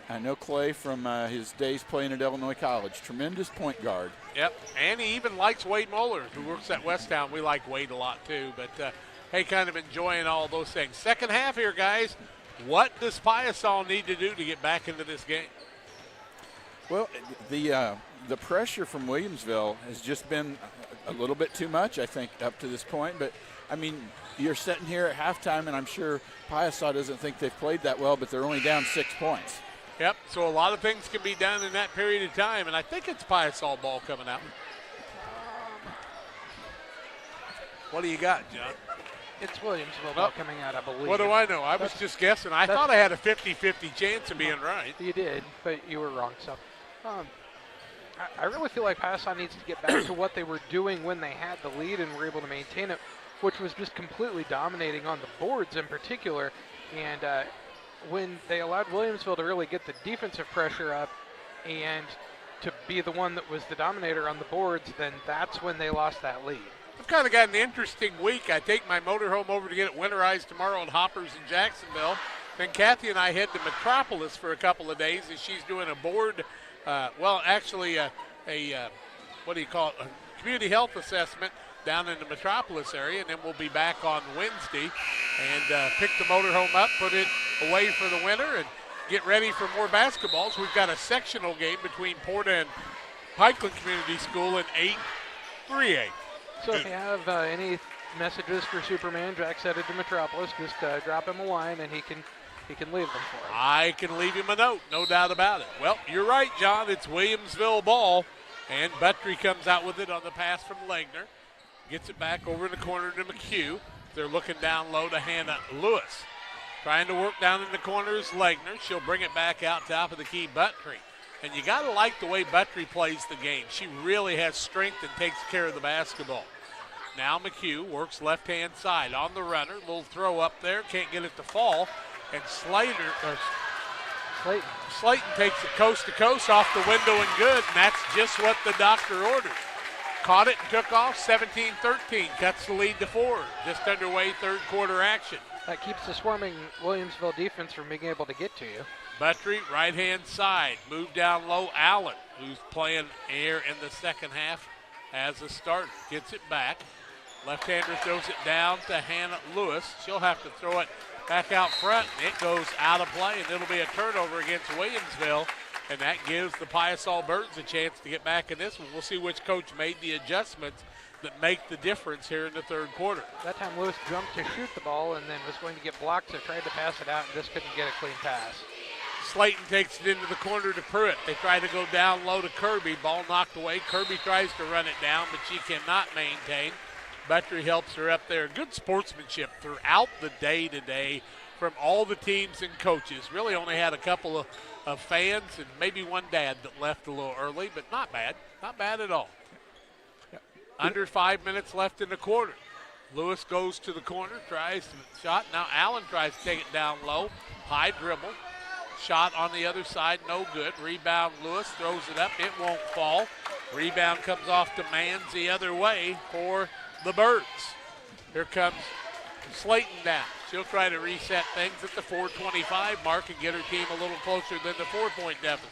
I know Clay from his days playing at Illinois College. Tremendous point guard. Yep, and he even likes Wade Moeller, who works at Westtown. We like Wade a lot too, but hey, kind of enjoying all those things. Second half here, guys. What does Piasa need to do to get back into this game? Well, the pressure from Williamsville has just been a little bit too much, I think, up to this point. But, I mean, you're sitting here at halftime, and I'm sure Piasa doesn't think they've played that well, but they're only down 6 points. Yep, so a lot of things can be done in that period of time, and I think it's Piasa ball coming out. What do you got, John? It's Williamsville ball coming out, I believe. What do I know? I was just guessing. I thought I had a 50-50 chance of being right. You did, but you were wrong. So I really feel like Piasa needs to get back to what they were doing when they had the lead and were able to maintain it, which was just completely dominating on the boards in particular. And when they allowed Williamsville to really get the defensive pressure up and to be the one that was the dominator on the boards, then that's when they lost that lead. I've kind of got an interesting week. I take my motorhome over to get it winterized tomorrow at Hoppers in Jacksonville. Then Kathy and I head to Metropolis for a couple of days as she's doing a board, what do you call it, a community health assessment down in the Metropolis area. And then we'll be back on Wednesday and pick the motorhome up, put it away for the winter, and get ready for more basketballs. We've got a sectional game between Porta and Pikeland Community School in 8-3A. So if you have any messages for Superman, Jack's headed to Metropolis. Just drop him a line, and he can leave them for him. I can leave him a note, no doubt about it. Well, you're right, John. It's Williamsville ball, and Buttry comes out with it on the pass from Legner. Gets it back over in the corner to McHugh. They're looking down low to Hannah Lewis. Trying to work down in the corner is Legner. She'll bring it back out top of the key, Buttry. And you got to like the way Buttry plays the game. She really has strength and takes care of the basketball. Now McHugh works left-hand side on the runner. Little throw up there. Can't get it to fall. And Slayton takes it coast to coast off the window and good. And that's just what the doctor ordered. Caught it and took off. 17-13. Cuts the lead to 4. Just underway third quarter action. That keeps the swarming Williamsville defense from being able to get to you. Buttry, right-hand side. Move down low, Allen, who's playing air in the second half as a starter. Gets it back. Left-hander throws it down to Hannah Lewis. She'll have to throw it back out front. It goes out of play, and it'll be a turnover against Williamsville, and that gives the Piasa Birds a chance to get back in this one. We'll see which coach made the adjustments that make the difference here in the third quarter. That time Lewis jumped to shoot the ball and then was going to get blocked, so tried to pass it out and just couldn't get a clean pass. Slayton takes it into the corner to Pruitt. They try to go down low to Kirby. Ball knocked away. Kirby tries to run it down, but she cannot maintain. Buttry helps her up there. Good sportsmanship throughout the day today from all the teams and coaches. Really only had a couple of fans and maybe one dad that left a little early, but not bad. Not bad at all. Under 5 minutes left in the quarter. Lewis goes to the corner, tries to shot. Now Allen tries to take it down low. High dribble. Shot on the other side, no good. Rebound, Lewis throws it up. It won't fall. Rebound comes off to Mans the other way for the Birds. Here comes Slayton down. She'll try to reset things at the 4:25 mark and get her team a little closer than the 4-point deficit.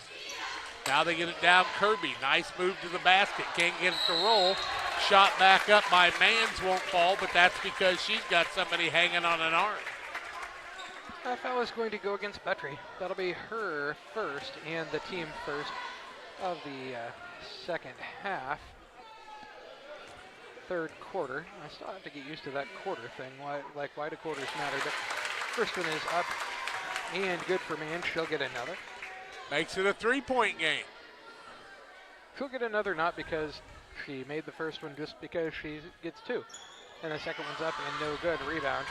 Now they get it down Kirby. Nice move to the basket. Can't get it to roll. Shot back up by Mans, won't fall, but that's because she's got somebody hanging on an arm. That foul is going to go against Buttry. That'll be her first and the team first of the second half. Third quarter. I still have to get used to that quarter thing. Why do quarters matter? But first one is up and good for Mann. She'll get another. Makes it a 3-point game. She'll get another not because she made the first one, just because she gets 2. And the second one's up and no good. Rebound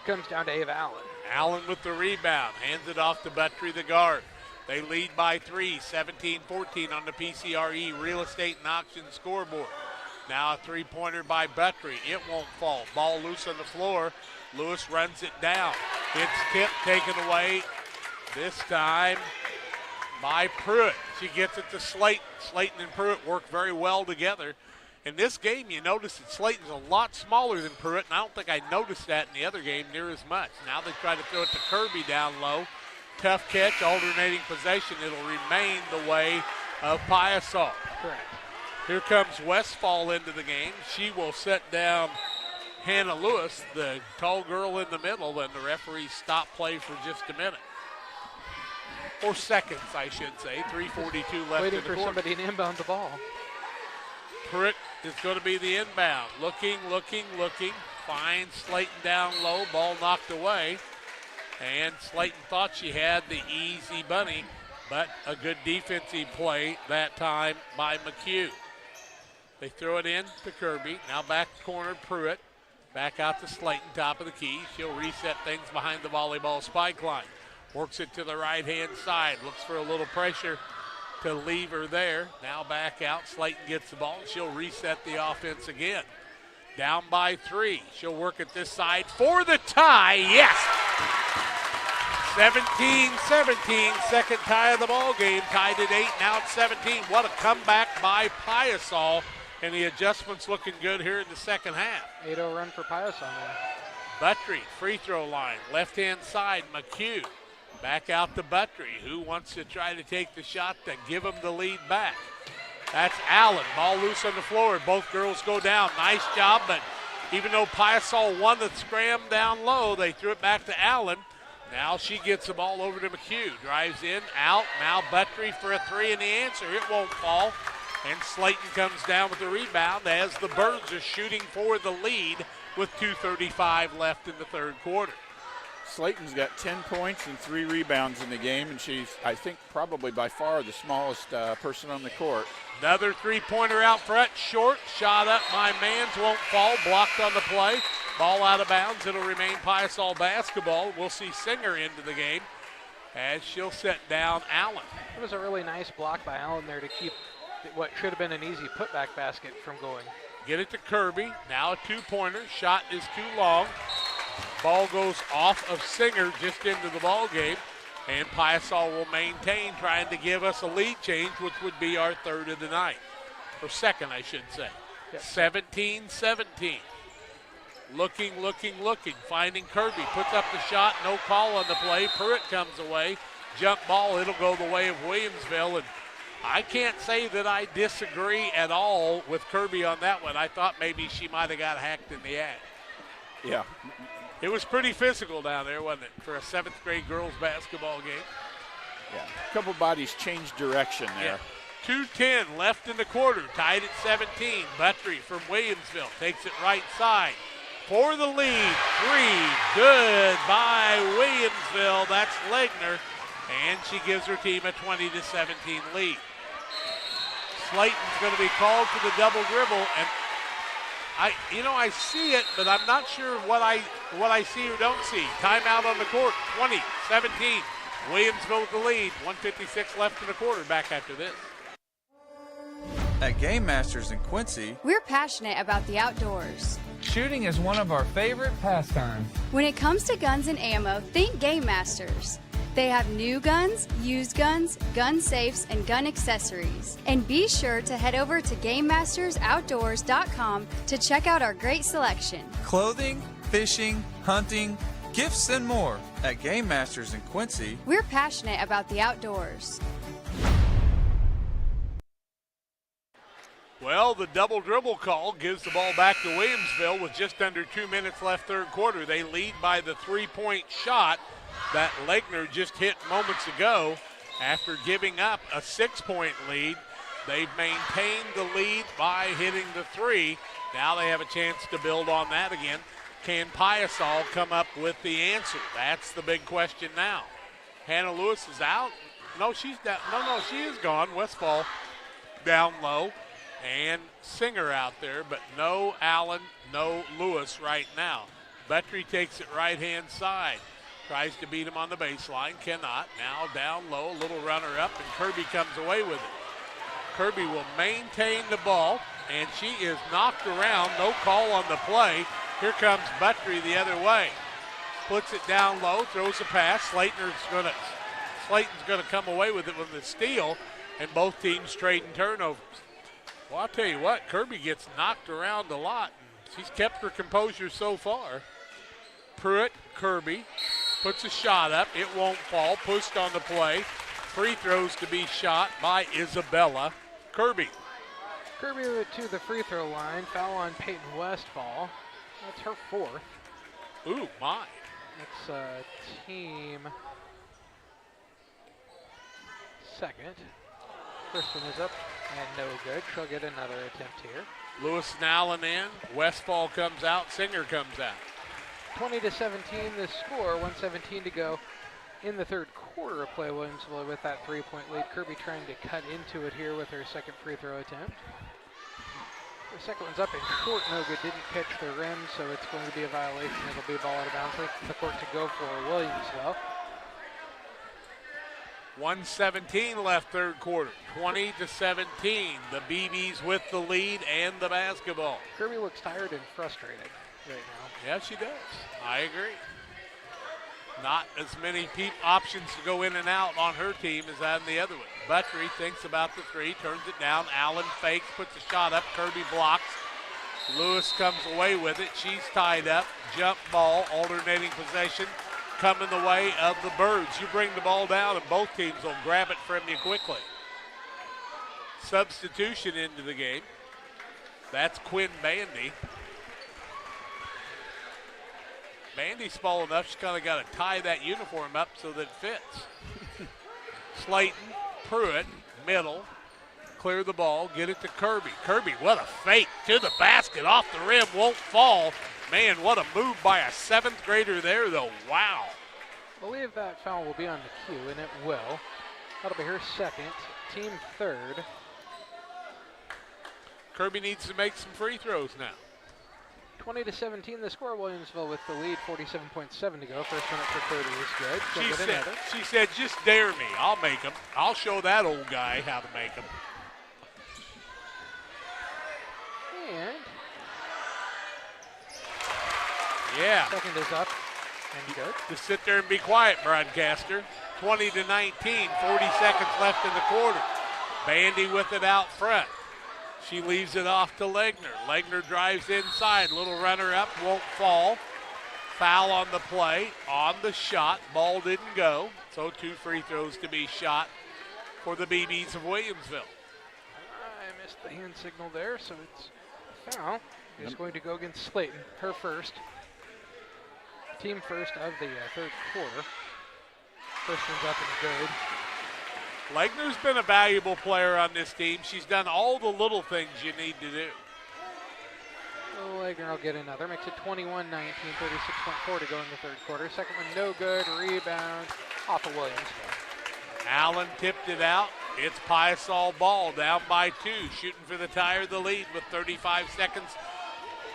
comes down to Ava Allen. Allen with the rebound. Hands it off to Buttry, the guard. They lead by 3, 17-14 on the PCRE Real Estate and Auction scoreboard. Now a three-pointer by Buttry. It won't fall. Ball loose on the floor. Lewis runs it down. It's tipped, taken away. This time by Pruitt. She gets it to Slayton. Slayton and Pruitt work very well together. In this game, you notice that Slayton's a lot smaller than Pruitt, and I don't think I noticed that in the other game near as much. Now they try to throw it to Kirby down low. Tough catch, alternating possession. It'll remain the way of Piasa. Correct. Here comes Westfall into the game. She will set down Hannah Lewis, the tall girl in the middle, and the referee stop play for just a minute. or seconds, I should say. 3:42 left Waiting in the for quarter. somebody to inbound the ball. Pruitt is going to be the inbound. Looking. Finds Slayton down low. Ball knocked away. And Slayton thought she had the easy bunny, but a good defensive play that time by McHugh. They throw it in to Kirby. Now back corner, Pruitt. Back out to Slayton, top of the key. She'll reset things behind the volleyball spike line. Works it to the right-hand side. Looks for a little pressure to leave her there. Now back out. Slayton gets the ball. She'll reset the offense again. Down by 3. She'll work at this side for the tie. Yes! 17-17. Second tie of the ball game. Tied at 8. Now it's 17. What a comeback by Piasa. And the adjustments looking good here in the second half. 8-0 run for Piasa. Buttry, free throw line. Left-hand side, McHugh. Back out to Buttry, who wants to try to take the shot to give him the lead back. That's Allen. Ball loose on the floor. Both girls go down. Nice job, but even though Piasa won the scram down low, they threw it back to Allen. Now she gets the ball over to McHugh. Drives in, out. Now Buttry for a 3, and the answer, it won't fall. And Slayton comes down with the rebound as the Birds are shooting for the lead with 2:35 left in the third quarter. Slayton's got 10 points and 3 rebounds in the game, and she's, I think, probably by far the smallest person on the court. Another three-pointer out front, short, shot up by Mans, won't fall, blocked on the play. Ball out of bounds, it'll remain Piasa basketball. We'll see Singer into the game as she'll set down Allen. It was a really nice block by Allen there to keep what should have been an easy putback basket from going. Get it to Kirby, now a two-pointer, shot is too long. Ball goes off of Singer just into the ball game, and Piasa will maintain, trying to give us a lead change, which would be our third of the night, or second, I should say. Yep. 17-17. Looking, finding Kirby, puts up the shot, no call on the play. Pruitt comes away, jump ball, it'll go the way of Williamsville, and I can't say that I disagree at all with Kirby on that one. I thought maybe she might have got hacked in the act. Yeah. It was pretty physical down there, wasn't it, for a 7th grade girls basketball game? Yeah, a couple bodies changed direction there. Yeah. 2:10 left in the quarter, tied at 17. Buttry from Williamsville takes it right side for the lead. 3, good by Williamsville. That's Legner, and she gives her team a 20-17 lead. Slayton's going to be called for the double dribble, and I see it, but I'm not sure what I see or don't see. Timeout on the court, 20-17. Williamsville with the lead, 1:56 left in the quarter. Back after this. At Game Masters in Quincy, we're passionate about the outdoors. Shooting is one of our favorite pastimes. When it comes to guns and ammo, think Game Masters. They have new guns, used guns, gun safes, and gun accessories. And be sure to head over to GameMastersOutdoors.com to check out our great selection. Clothing, fishing, hunting, gifts, and more. At Game Masters in Quincy, we're passionate about the outdoors. Well, the double dribble call gives the ball back to Williamsville with just under 2 minutes left third quarter. They lead by the three-point shot that Legner just hit moments ago. After giving up a 6-point lead, they've maintained the lead by hitting the 3. Now they have a chance to build on that again. Can Piasa come up with the answer? That's the big question now. Hannah Lewis is out. No, she's down. No, she is gone. Westfall down low. And Singer out there, but no Allen, no Lewis right now. Buttry takes it right-hand side. Tries to beat him on the baseline, cannot. Now down low, a little runner up, and Kirby comes away with it. Kirby will maintain the ball, and she is knocked around. No call on the play. Here comes Buttry the other way. Puts it down low, throws a pass. Slayton's gonna come away with it with the steal, and both teams trading turnovers. Well, I'll tell you what, Kirby gets knocked around a lot. She's kept her composure so far. Pruitt, Kirby, puts a shot up. It won't fall. Pushed on the play. Free throws to be shot by Isabella Kirby. Kirby to the free throw line. Foul on Peyton Westfall. That's her 4th. Ooh, my. It's team second. First one is up and no good. She'll get another attempt here. Lewis and Allen in. Westfall comes out. Singer comes out. 20-17 the score. 1:17 to go in the third quarter of play. Williamsville with that 3-point lead. Kirby trying to cut into it here with her second free throw attempt. The second one's up and short, no good. Didn't catch the rim, so it's going to be a violation. It'll be a ball out of bounds. The court to go for Williamsville. 1:17 left third quarter. 20-17. The BBs with the lead and the basketball. Kirby looks tired and frustrated right now. Yeah, she does. I agree. Not as many options to go in and out on her team as on the other one. Buttrey thinks about the three, turns it down. Allen fakes, puts a shot up. Kirby blocks. Lewis comes away with it. She's tied up. Jump ball, alternating possession, coming the way of the Birds. You bring the ball down and both teams will grab it from you quickly. Substitution into the game. That's Quinn Bandy. Bandy's small enough, she's kind of got to tie that uniform up so that it fits. Slayton, Pruitt, middle, clear the ball, get it to Kirby. Kirby, what a fake to the basket, off the rim, won't fall. Man, what a move by a seventh grader there, though. Wow. I believe that foul will be on the cue, and it will. That'll be her second, team third. Kirby needs to make some free throws now. 20-17 the score. Williamsville with the lead, 47.7 to go. First one up for Kirby is good. She said, just dare me. I'll make them. I'll show that old guy how to make them. And yeah. Second is up and good. Just sit there and be quiet, broadcaster. 20-19, 40 seconds left in the quarter. Bandy with it out front. She leaves it off to Legner. Legner drives inside. Little runner up, won't fall. Foul on the play, on the shot. Ball didn't go, so 2 free throws to be shot for the BBs of Williamsville. I missed the hand signal there, so it's foul. It's going to go against Slayton, her first. Team first of the third quarter. First one's up and good. Legner's been a valuable player on this team. She's done all the little things you need to do. Legner will get another. Makes it 21-19, 36.4 to go in the third quarter. Second one no good. Rebound off of Williamsville. Allen tipped it out. It's Piasa ball down by 2. Shooting for the tie or the lead with 35 seconds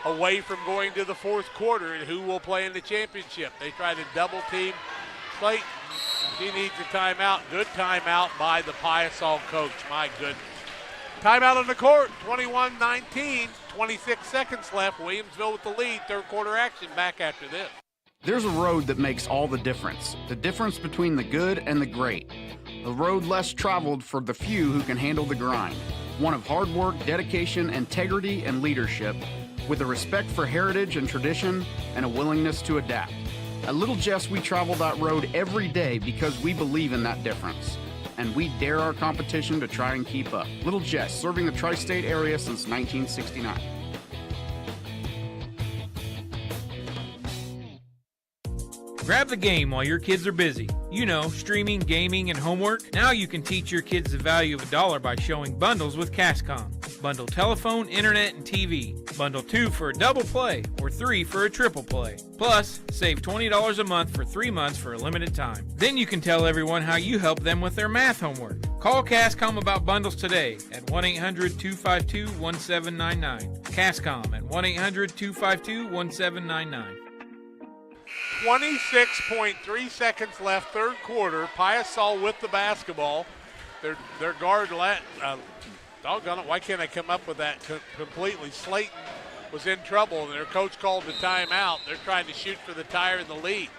away from going to the fourth quarter. And who will play in the championship? They try to double team Slayton. She needs a timeout. Good timeout by the Piasa coach. My goodness. Timeout on the court. 21-19. 26 seconds left. Williamsville with the lead. Third quarter action. Back after this. There's a road that makes all the difference between the good and the great. A road less traveled for the few who can handle the grind. One of hard work, dedication, integrity, and leadership, with a respect for heritage and tradition and a willingness to adapt. At Little Jess, we travel that road every day because we believe in that difference. And we dare our competition to try and keep up. Little Jess, serving the tri-state area since 1969. Grab the game while your kids are busy. You know, streaming, gaming, and homework. Now you can teach your kids the value of $1 by showing bundles with Cascom. Bundle telephone, internet, and TV. Bundle 2 for a double play or 3 for a triple play. Plus, save $20 a month for 3 months for a limited time. Then you can tell everyone how you help them with their math homework. Call Cascom about bundles today at 1-800-252-1799. Cascom at 1-800-252-1799. 26.3 seconds left, third quarter. Piasa with the basketball. Their guard, doggone it, why can't I come up with that completely? Slayton was in trouble, and their coach called the timeout. They're trying to shoot for the tie in the lead.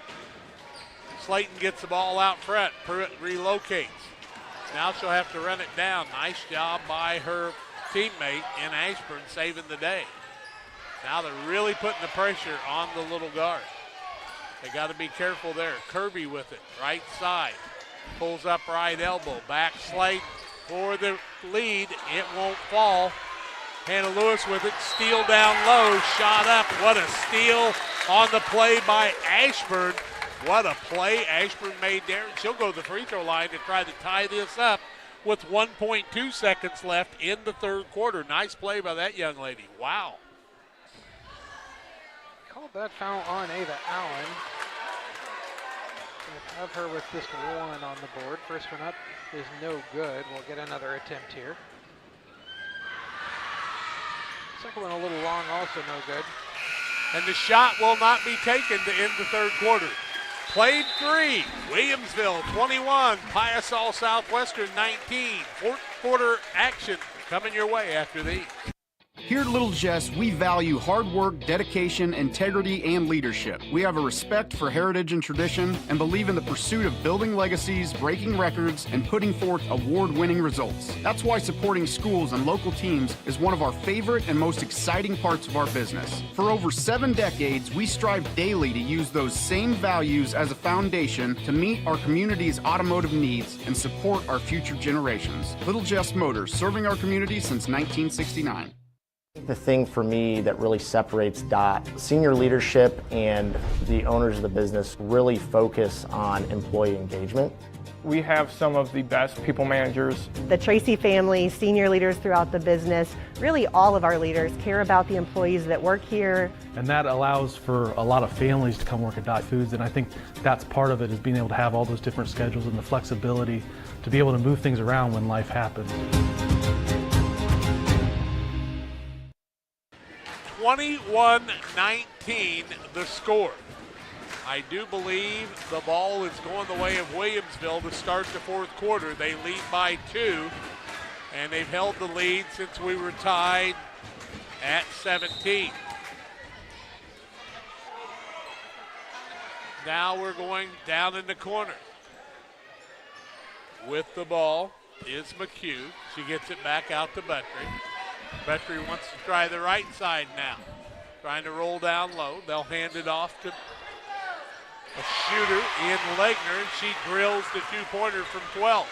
Slayton gets the ball out front. Pruitt relocates. Now she'll have to run it down. Nice job by her teammate in Ashburn saving the day. Now they're really putting the pressure on the little guard. They got to be careful there. Kirby with it, right side. Pulls up right elbow. Back Slayton for the lead. It won't fall. Hannah Lewis with it. Steal down low. Shot up. What a steal on the play by Ashburn. What a play Ashburn made there. She'll go to the free throw line to try to tie this up with 1.2 seconds left in the third quarter. Nice play by that young lady. Wow. Called that foul on Ava Allen. We'll have her with just one on the board. First one up is no good. We'll get another attempt here. Second one a little long, also no good. And the shot will not be taken to end the third quarter. Played 3, Williamsville 21, Piasa Southwestern 19. Fourth quarter action coming your way after these. Here at Little Jess, we value hard work, dedication, integrity, and leadership. We have a respect for heritage and tradition and believe in the pursuit of building legacies, breaking records, and putting forth award-winning results. That's why supporting schools and local teams is one of our favorite and most exciting parts of our business. For over 7 decades, we strive daily to use those same values as a foundation to meet our community's automotive needs and support our future generations. Little Jess Motors, serving our community since 1969. The thing for me that really separates DOT, senior leadership and the owners of the business really focus on employee engagement. We have some of the best people managers. The Tracy family, senior leaders throughout the business, really all of our leaders care about the employees that work here. And that allows for a lot of families to come work at Dot Foods, and I think that's part of it, is being able to have all those different schedules and the flexibility to be able to move things around when life happens. 21-19 the score. I do believe the ball is going the way of Williamsville to start the fourth quarter. They lead by 2, and they've held the lead since we were tied at 17. Now we're going down in the corner. With the ball is McHugh. She gets it back out to Buttry. Buttry wants to try the right side now. Trying to roll down low. They'll hand it off to a shooter in Legner, and she drills the 2-pointer from 12.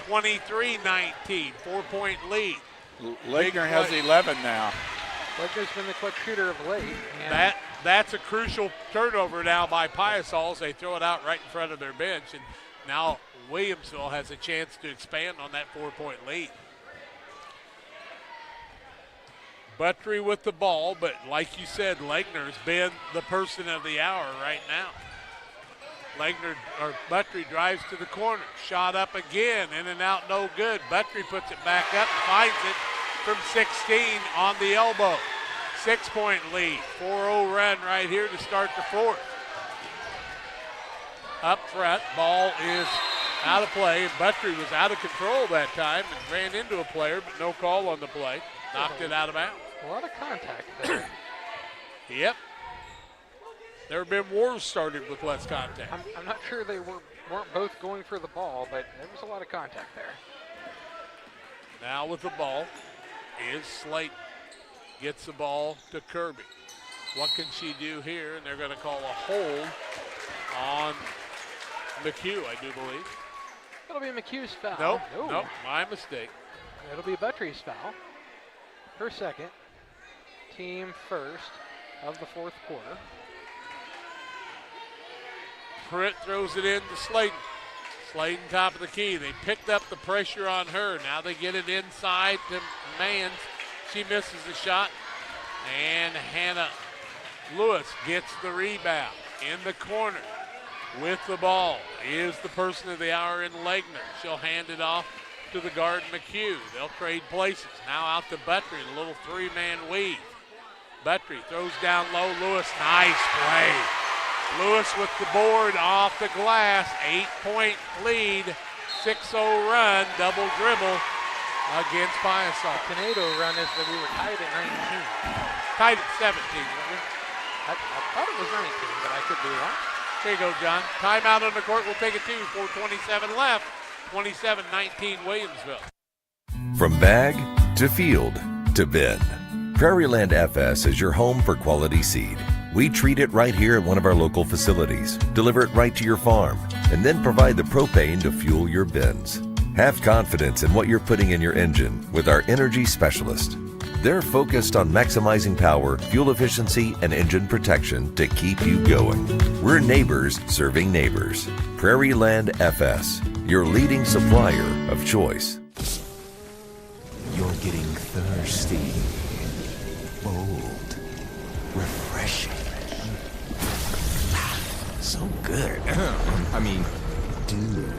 23-19, 4-point lead. Legner has 11 now. Legner's been the quick shooter of late. And That's a crucial turnover now by Piasa. They throw it out right in front of their bench, and now Williamsville has a chance to expand on that 4-point lead. Buttry with the ball, but like you said, Legner's been the person of the hour right now. Buttry drives to the corner, shot up again, in and out, no good. Buttry puts it back up and finds it from 16 on the elbow. 6-point lead, 4-0 run right here to start the fourth. Up front, ball is out of play. Buttry was out of control that time and ran into a player, but no call on the play. Knocked it out of bounds. a lot of contact there. Yep. There have been wars started with less contact. I'm not sure they weren't both going for the ball, but there was a lot of contact there. Now with the ball is Slayton. Gets the ball to Kirby. What can she do here? And they're going to call a hold on McHugh, I do believe. It'll be McHugh's foul. Nope, my mistake. It'll be Buttry's foul. Her second, team first of the fourth quarter. Pritt throws it in to Slayton. Slayton top of the key. They picked up the pressure on her. Now they get it inside to Mans. She misses the shot. And Hannah Lewis gets the rebound in the corner. With the ball is the person of the hour in Legner. She'll hand it off to the guard McHugh. They'll trade places. Now out to Buttry, a little three-man weave. Buttry throws down low. Lewis, nice play. Lewis with the board off the glass. 8-point lead. 6-0 run, double dribble against Piasa. The tornado run is that we were tied at 19. Tied at 17, weren't we? I thought it was 19, but I could be wrong. There you go, John. Timeout on the court. We'll take it too. 4:27 left. 27-19 Williamsville. From bag to field to bin, Prairieland FS is your home for quality seed. We treat it right here at one of our local facilities, deliver it right to your farm, and then provide the propane to fuel your bins. Have confidence in what you're putting in your engine with our energy specialist. They're focused on maximizing power, fuel efficiency, and engine protection to keep you going. We're neighbors serving neighbors. Prairieland FS, your leading supplier of choice. You're getting thirsty. Bold. Refreshing. So good. I mean, dude.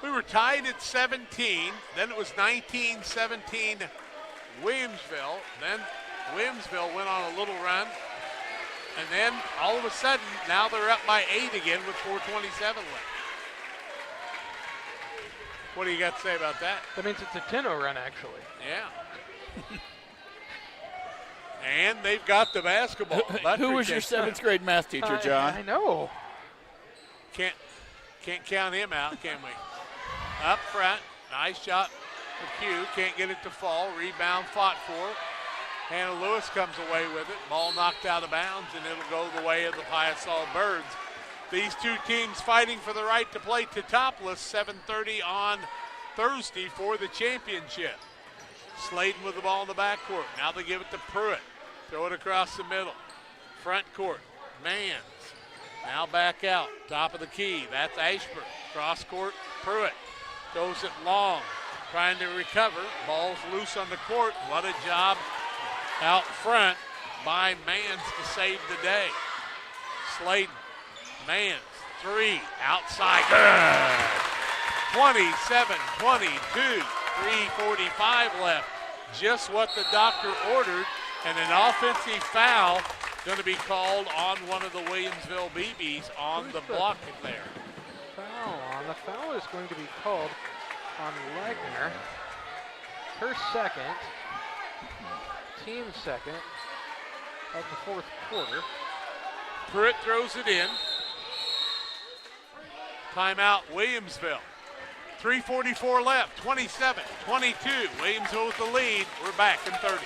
We were tied at 17. Then it was 19-17 Williamsville. Then Williamsville went on a little run. And then all of a sudden, now they're up by 8 again with 4:27 left. What do you got to say about that? That means it's a 10-0 run, actually. Yeah. And they've got the basketball. Who was your 7th grade math teacher, John? I know. Can't count him out, can we? Up front, nice shot for Q. Can't get it to fall. Rebound fought for. Hannah Lewis comes away with it. Ball knocked out of bounds, and it'll go the way of the Piasa Birds. These two teams fighting for the right to play to topless. 7:30 on Thursday for the championship. Sladen with the ball in the backcourt. Now they give it to Pruitt. Throw it across the middle. Front court. Mans. Now back out. Top of the key. That's Ashburn. Cross court. Pruitt. Throws it long. Trying to recover. Ball's loose on the court. What a job out front by Mans to save the day. Sladen. Mans. 3. Outside. 27-22. 3:45 left. Just what the doctor ordered. And an offensive foul going to be called on one of the Williamsville BBs on the block there. The foul is going to be called on Legner. Her second. Team second of the fourth quarter. Pruitt throws it in. Timeout Williamsville. 3:44 left, 27-22. Williamsville with the lead. We're back in 30.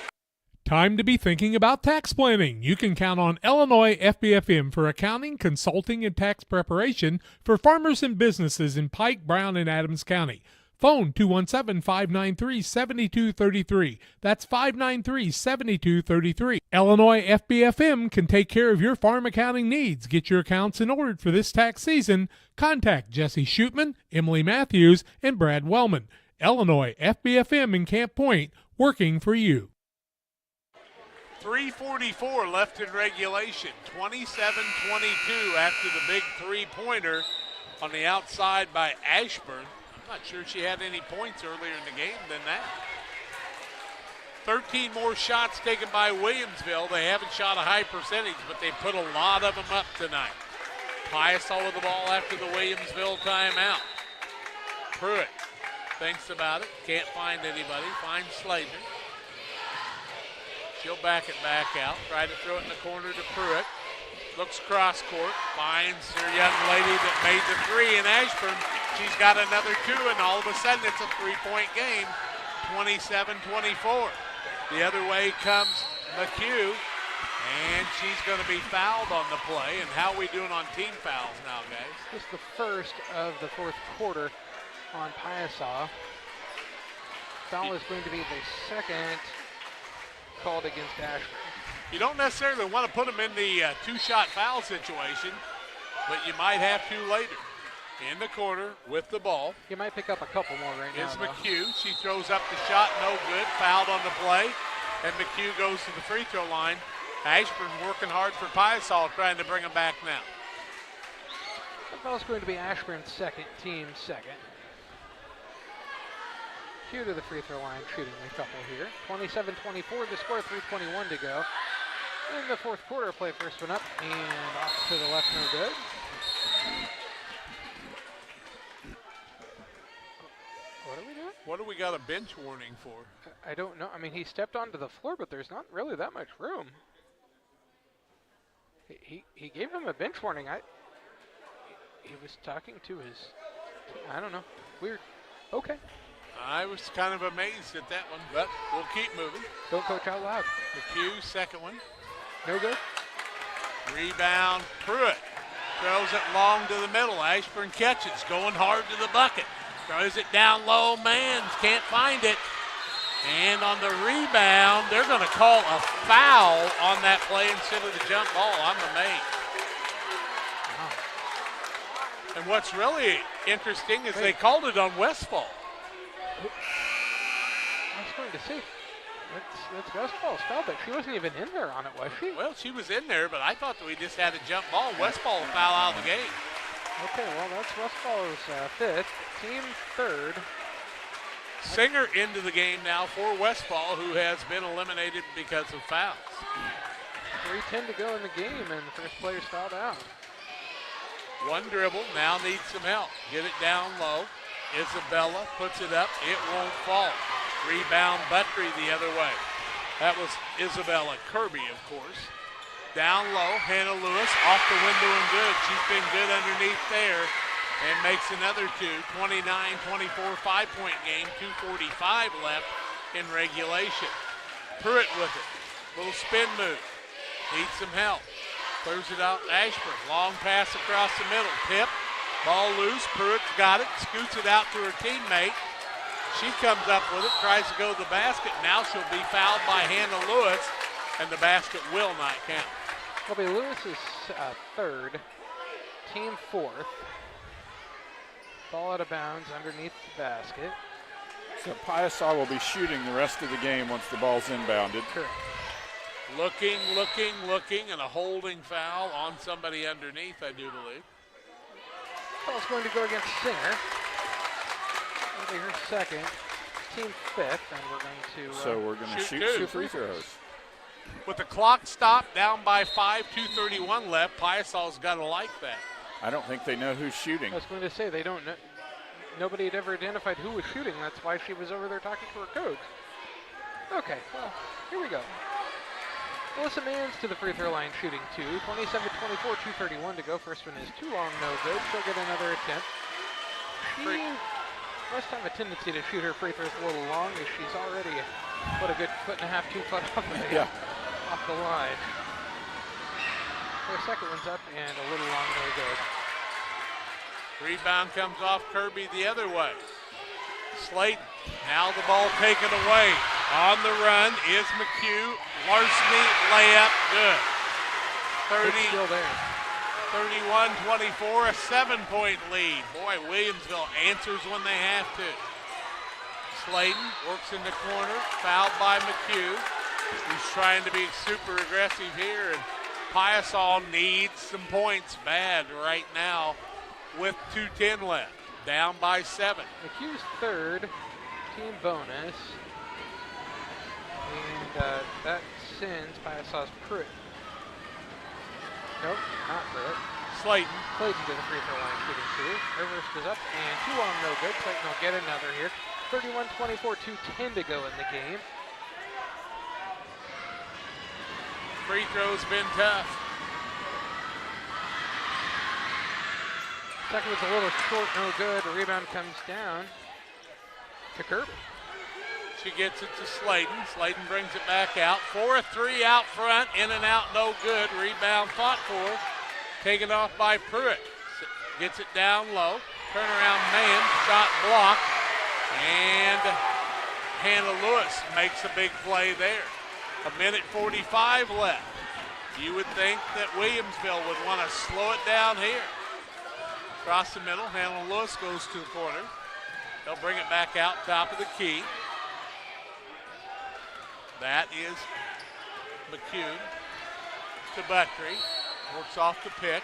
Time to be thinking about tax planning. You can count on Illinois FBFM for accounting, consulting, and tax preparation for farmers and businesses in Pike, Brown, and Adams County. Phone 217-593-7233. That's 593-7233. Illinois FBFM can take care of your farm accounting needs. Get your accounts in order for this tax season. Contact Jesse Shootman, Emily Matthews, and Brad Wellman. Illinois FBFM in Camp Point, working for you. 3:44 left in regulation. 27-22 after the big three-pointer on the outside by Ashburn. I'm not sure she had any points earlier in the game than that. 13 more shots taken by Williamsville. They haven't shot a high percentage, but they put a lot of them up tonight. Piasa with the ball after the Williamsville timeout. Pruitt thinks about it. Can't find anybody. Finds Slater. She'll back it back out. Try to throw it in the corner to Pruitt. Looks cross court. Finds her young lady that made the 3 in Ashburn. She's got another 2, and all of a sudden it's a 3-point game. 27-24. The other way comes McHugh, and she's going to be fouled on the play. And how are we doing on team fouls now, guys? Just the first of the fourth quarter on Piasa. Foul is going to be the second called against Ashburn. You don't necessarily want to put them in the two-shot foul situation, but you might have to later. In the corner with the ball. You might pick up a couple more right now. It's McHugh. She throws up the shot, no good. Fouled on the play, and McHugh goes to the free throw line. Ashburn working hard for Piasa, trying to bring them back now. The foul's going to be Ashburn's second, team second. Hugh to the free throw line, shooting a couple here. 27-24, the score, 3:21 to go. In the fourth quarter, play first one up, and off to the left, no good. What are we doing? What do we got a bench warning for? I don't know. I mean, he stepped onto the floor, but there's not really that much room. He gave him a bench warning. He was talking to his, I don't know. Weird. Okay. I was kind of amazed at that one, but we'll keep moving. Don't coach out loud. McHugh, second one. No good. Rebound, Pruitt. Throws it long to the middle. Ashburn catches, going hard to the bucket. Throws it down low, Mans can't find it. And on the rebound, they're going to call a foul on that play instead of the jump ball. I'm amazed. Wow. And what's really interesting is they called it on Westfall. I was going to see. That's Westfall's foul, but she wasn't even in there on it, was she? Well, she was in there, but I thought that we just had a jump ball. Westfall will foul out of the game. Okay, well, that's Westfall's fifth, team third. Singer into the game now for Westfall, who has been eliminated because of fouls. 3:10 to go in the game, and the first player's fouled out. One dribble, now needs some help. Get it down low. Isabella puts it up. It won't fall. Rebound, Buttry the other way. That was Isabella Kirby, of course. Down low, Hannah Lewis off the window and good. She's been good underneath there and makes another two. 29-24 5-point game, 2:45 left in regulation. Pruitt with it. Little spin move. Needs some help. Throws it out Ashburn. Long pass across the middle. Tip. Ball loose. Pruitt's got it. Scoots it out to her teammate. She comes up with it. Tries to go to the basket. Now she'll be fouled by Hannah Lewis, and the basket will not count. It'll be Lewis's third. Team fourth. Ball out of bounds underneath the basket. So Piasa will be shooting the rest of the game once the ball's inbounded. Correct. Looking, and a holding foul on somebody underneath, I do believe. Ball's going to go against Singer. That'll be her second. Team fifth, and we're going to so we're going to shoot two free throws. With the clock stopped, down by 5, 2:31 left, Piasa's got to like that. I don't think they know who's shooting. I was going to say, they don't know. Nobody had ever identified who was shooting. That's why she was over there talking to her coach. Okay, well, here we go. Alyssa Manns to the free throw line shooting two. 27-24, 2:31 to go. First one is too long, no good. She'll get another attempt. She must have a tendency to shoot her free throws a little long, as she's already put a good 1.5 to 2 foot off the line. Her second one's up and a little long, no good. Rebound comes off Kirby the other way. Slayton, now the ball taken away. On the run is McHugh. Larceny, layup, good. 31-24, a 7-point lead. Boy, Williamsville answers when they have to. Slayton works in the corner, fouled by McHugh. He's trying to be super aggressive here, and Piasa needs some points bad right now with 2:10 left. Down by 7. McHugh's third, team bonus. And that sends Piasa's Pruitt. Nope, not Pruitt. Slayton to the free throw line shooting two. Reverse is up and too long, no good. Slayton will get another here. 31-24, 2:10 to go in the game. Free throw's been tough. Second was a little short, no good. The rebound comes down to Kirby. She gets it to Slayton. Slayton brings it back out. 4-3 out front, in and out, no good. Rebound fought for. Taken off by Pruitt. Gets it down low. Turnaround man, shot blocked. And Hannah Lewis makes a big play there. 1:45 left. You would think that Williamsville would want to slow it down here. Across the middle, Hannah Lewis goes to the corner. They'll bring it back out top of the key. That is McHugh to Buttry. Works off the pick.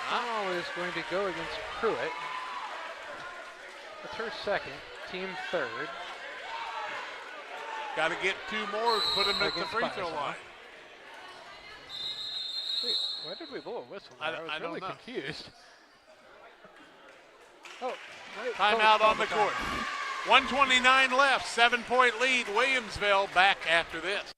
Foul is going to go against Pruitt. That's her second, team third. Got to get two more to put him at the free throw line. Wait, why did we blow a whistle? I was really confused. Oh, right. Timeout on the court. 1:29 left, 7-point lead. Williamsville back after this.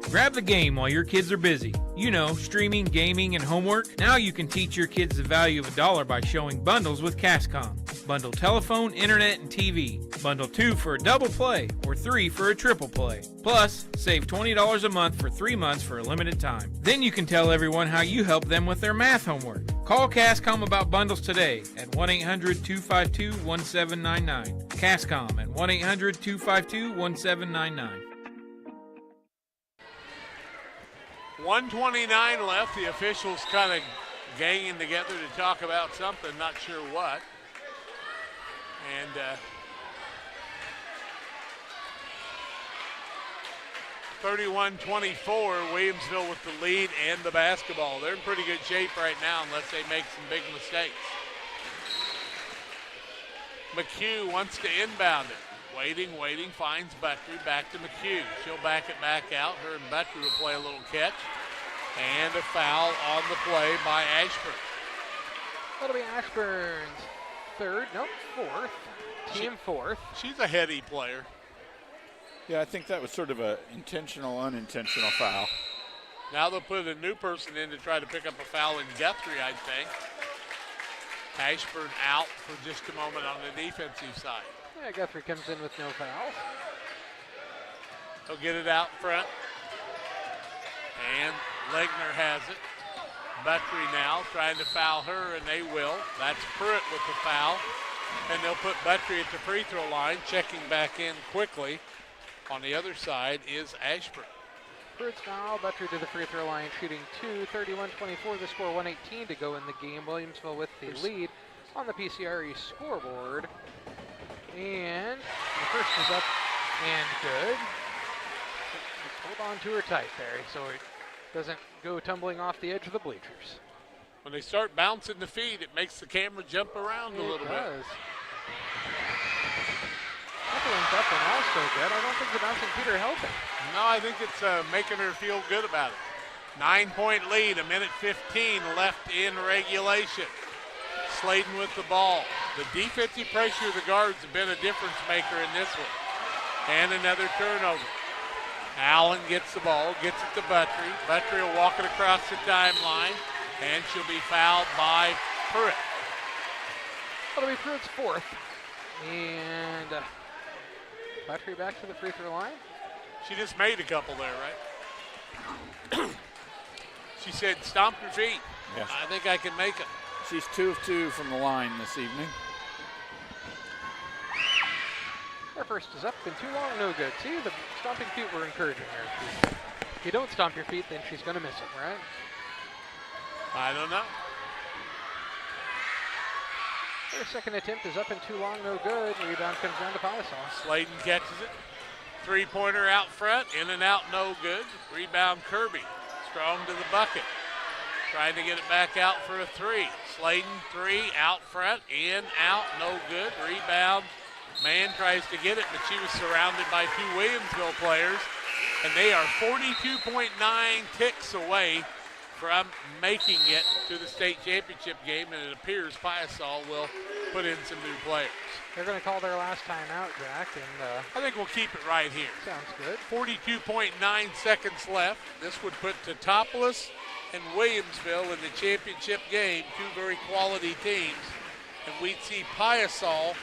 Grab the game while your kids are busy. You know, streaming, gaming, and homework. Now you can teach your kids the value of $1 by showing bundles with Cascom. Bundle telephone, internet, and TV. Bundle 2 for a double play or 3 for a triple play. Plus, save $20 a month for 3 months for a limited time. Then you can tell everyone how you help them with their math homework. Call Cascom about bundles today at 1-800-252-1799. Cascom at 1-800-252-1799. 1:29 left. The officials kind of ganging together to talk about something, not sure what. And 31-24, Williamsville with the lead and the basketball. They're in pretty good shape right now unless they make some big mistakes. McHugh wants to inbound it. Waiting, finds Buttry, back to McHugh. She'll back it back out. Her and Buttry will play a little catch. And a foul on the play by Ashburn. That'll be Ashburn's fourth. Team fourth. She's a heady player. Yeah, I think that was sort of a intentional, unintentional foul. Now they'll put a new person in to try to pick up a foul in Guthrie, I think. Ashburn out for just a moment on the defensive side. Yeah, Guthrie comes in with no fouls. He'll get it out front. And Legner has it. Buttry now trying to foul her, and they will. That's Pruitt with the foul. And they'll put Buttry at the free throw line, checking back in quickly. On the other side is Ashburn. Pruitt's foul, Buttry to the free throw line, shooting 2, 31-24, the score 1:18 to go in the game. Williamsville with the lead on the PCRE scoreboard. And the first is up and good. Hold on to her tight there so it doesn't go tumbling off the edge of the bleachers. When they start bouncing the feet, it makes the camera jump around a little bit. Coupling's up and also good. I don't think the bouncing feet are helping. No, I think it's making her feel good about it. 9-point lead, 1:15 left in regulation. Sladen with the ball. The defensive pressure of the guards have been a difference maker in this one. And another turnover. Allen gets the ball, gets it to Buttry. Buttry will walk it across the timeline, and she'll be fouled by Pruitt. That'll be Pruitt's fourth. And Buttry back to the free throw line. She just made a couple there, right? She said, stomp your feet. Yes. I think I can make it. She's 2 of 2 from the line this evening. Her first is up and too long, no good. See, the stomping feet were encouraging her. If you don't stomp your feet, then she's going to miss them, right? I don't know. Her second attempt is up and too long, no good. Rebound comes down to Piasa. Sladen catches it. Three-pointer out front, in and out, no good. Rebound Kirby, strong to the bucket. Trying to get it back out for a three. Sladen, three, out front, in, out, no good. Rebound, Mann tries to get it, but she was surrounded by two Williamsville players, and they are 42.9 ticks away from making it to the state championship game, and it appears Piasa will put in some new players. They're going to call their last time out, Jack, and I think we'll keep it right here. Sounds good. 42.9 seconds left. This would put Teutopolis and Williamsville in the championship game, two very quality teams, and we'd see Piasa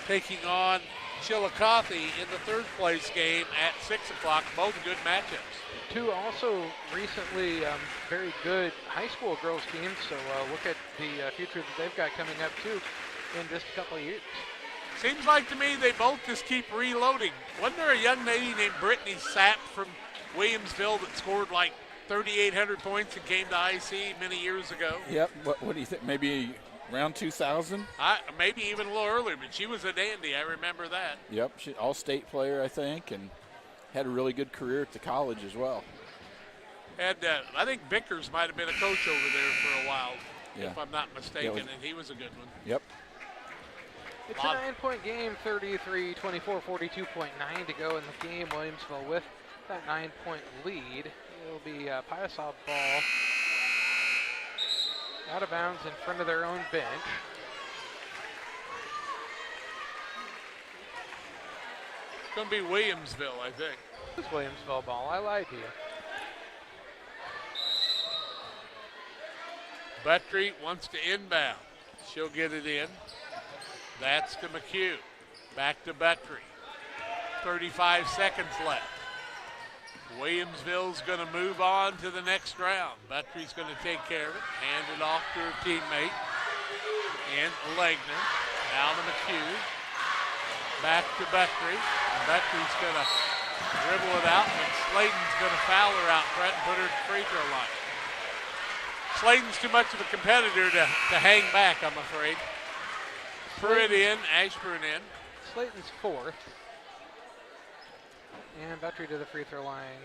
taking on Chillicothe in the third place game at 6 o'clock, both good matchups. Two also recently very good high school girls teams, so look at the future that they've got coming up too in just a couple of years. Seems like to me they both just keep reloading. Wasn't there a young lady named Brittany Sapp from Williamsville that scored like 3,800 points and came to IC many years ago? Yep. What do you think? Maybe around 2000? Maybe even a little earlier, but she was a dandy. I remember that. Yep. She all-state player, I think, and had a really good career at the college as well. And I think Vickers might have been a coach over there for a while, yeah, if I'm not mistaken, and he was a good one. Yep. It's a 9-point game, 33-24, 42.9 to go in the game. Williamsville with that 9-point lead. It'll be Piasa ball out of bounds in front of their own bench. It's going to be Williamsville, I think. It's Williamsville ball. I lied to you. Buttry wants to inbound. She'll get it in. That's to McHugh. Back to Buttry. 35 seconds left. Williamsville's going to move on to the next round. Buttry's going to take care of it. Hand it off to her teammate. And Legner. Now to McHugh. Back to Buttry. Buttry's going to Dribble it out, and Sladen's going to foul her out front and put her at the free throw line. Sladen's too much of a competitor to hang back, I'm afraid. Pruitt in, Ashburn in. Sladen's fourth. And Vetri to the free throw line,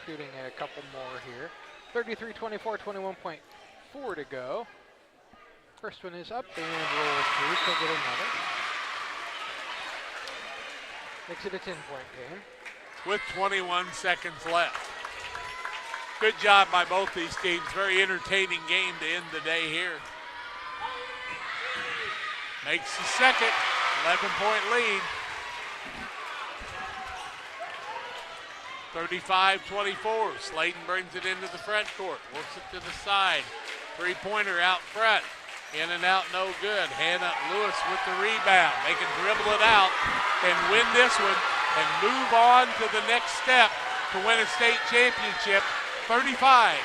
shooting a couple more here. 33-24, 21.4 to go. First one is up and rolls through, can't get another. Makes it a 10-point game. With 21 seconds left. Good job by both these teams. Very entertaining game to end the day here. Makes the second, 11-point lead. 35-24. Sladen brings it into the front court. Works it to the side. Three-pointer out front. In and out, no good. Hannah Lewis with the rebound. They can dribble it out and win this one and move on to the next step to win a state championship. 35-24.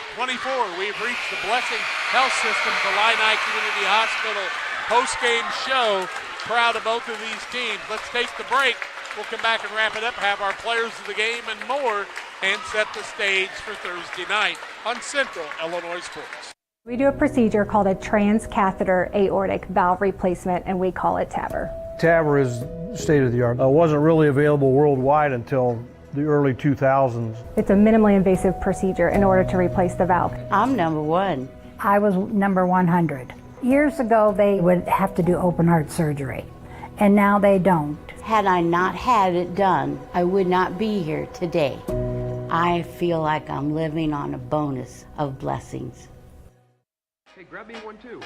We've reached the Blessing Health System's Illini Community Hospital post-game show. Proud of both of these teams. Let's take the break. We'll come back and wrap it up, have our players of the game and more, and set the stage for Thursday night on Central Illinois Sports. We do a procedure called a transcatheter aortic valve replacement, and we call it TAVR. TAVR is state of the art. Wasn't really available worldwide until the early 2000s. It's a minimally invasive procedure in order to replace the valve. I'm number one. I was number 100. Years ago, they would have to do open heart surgery, and now they don't. Had I not had it done, I would not be here today. I feel like I'm living on a bonus of blessings. Hey, grab me one too.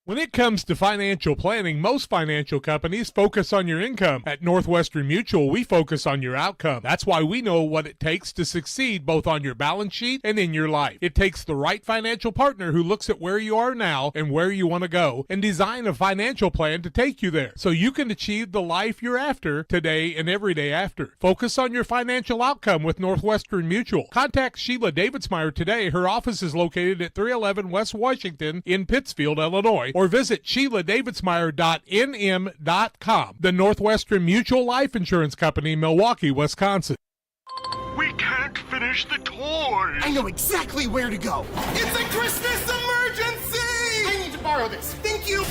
When it comes to financial planning, most financial companies focus on your income. At Northwestern Mutual, we focus on your outcome. That's why we know what it takes to succeed both on your balance sheet and in your life. It takes the right financial partner who looks at where you are now and where you want to go and design a financial plan to take you there so you can achieve the life you're after today and every day after. Focus on your financial outcome with Northwestern Mutual. Contact Sheila Davidsmeyer today. Her office is located at 311 West Washington in Pittsfield, Illinois, or visit SheilaDavidsmeyer.nm.com. The Northwestern Mutual Life Insurance Company, Milwaukee, Wisconsin. We can't finish the tours. I know exactly where to go. It's a Christmas emergency! I need to borrow this. Thank you.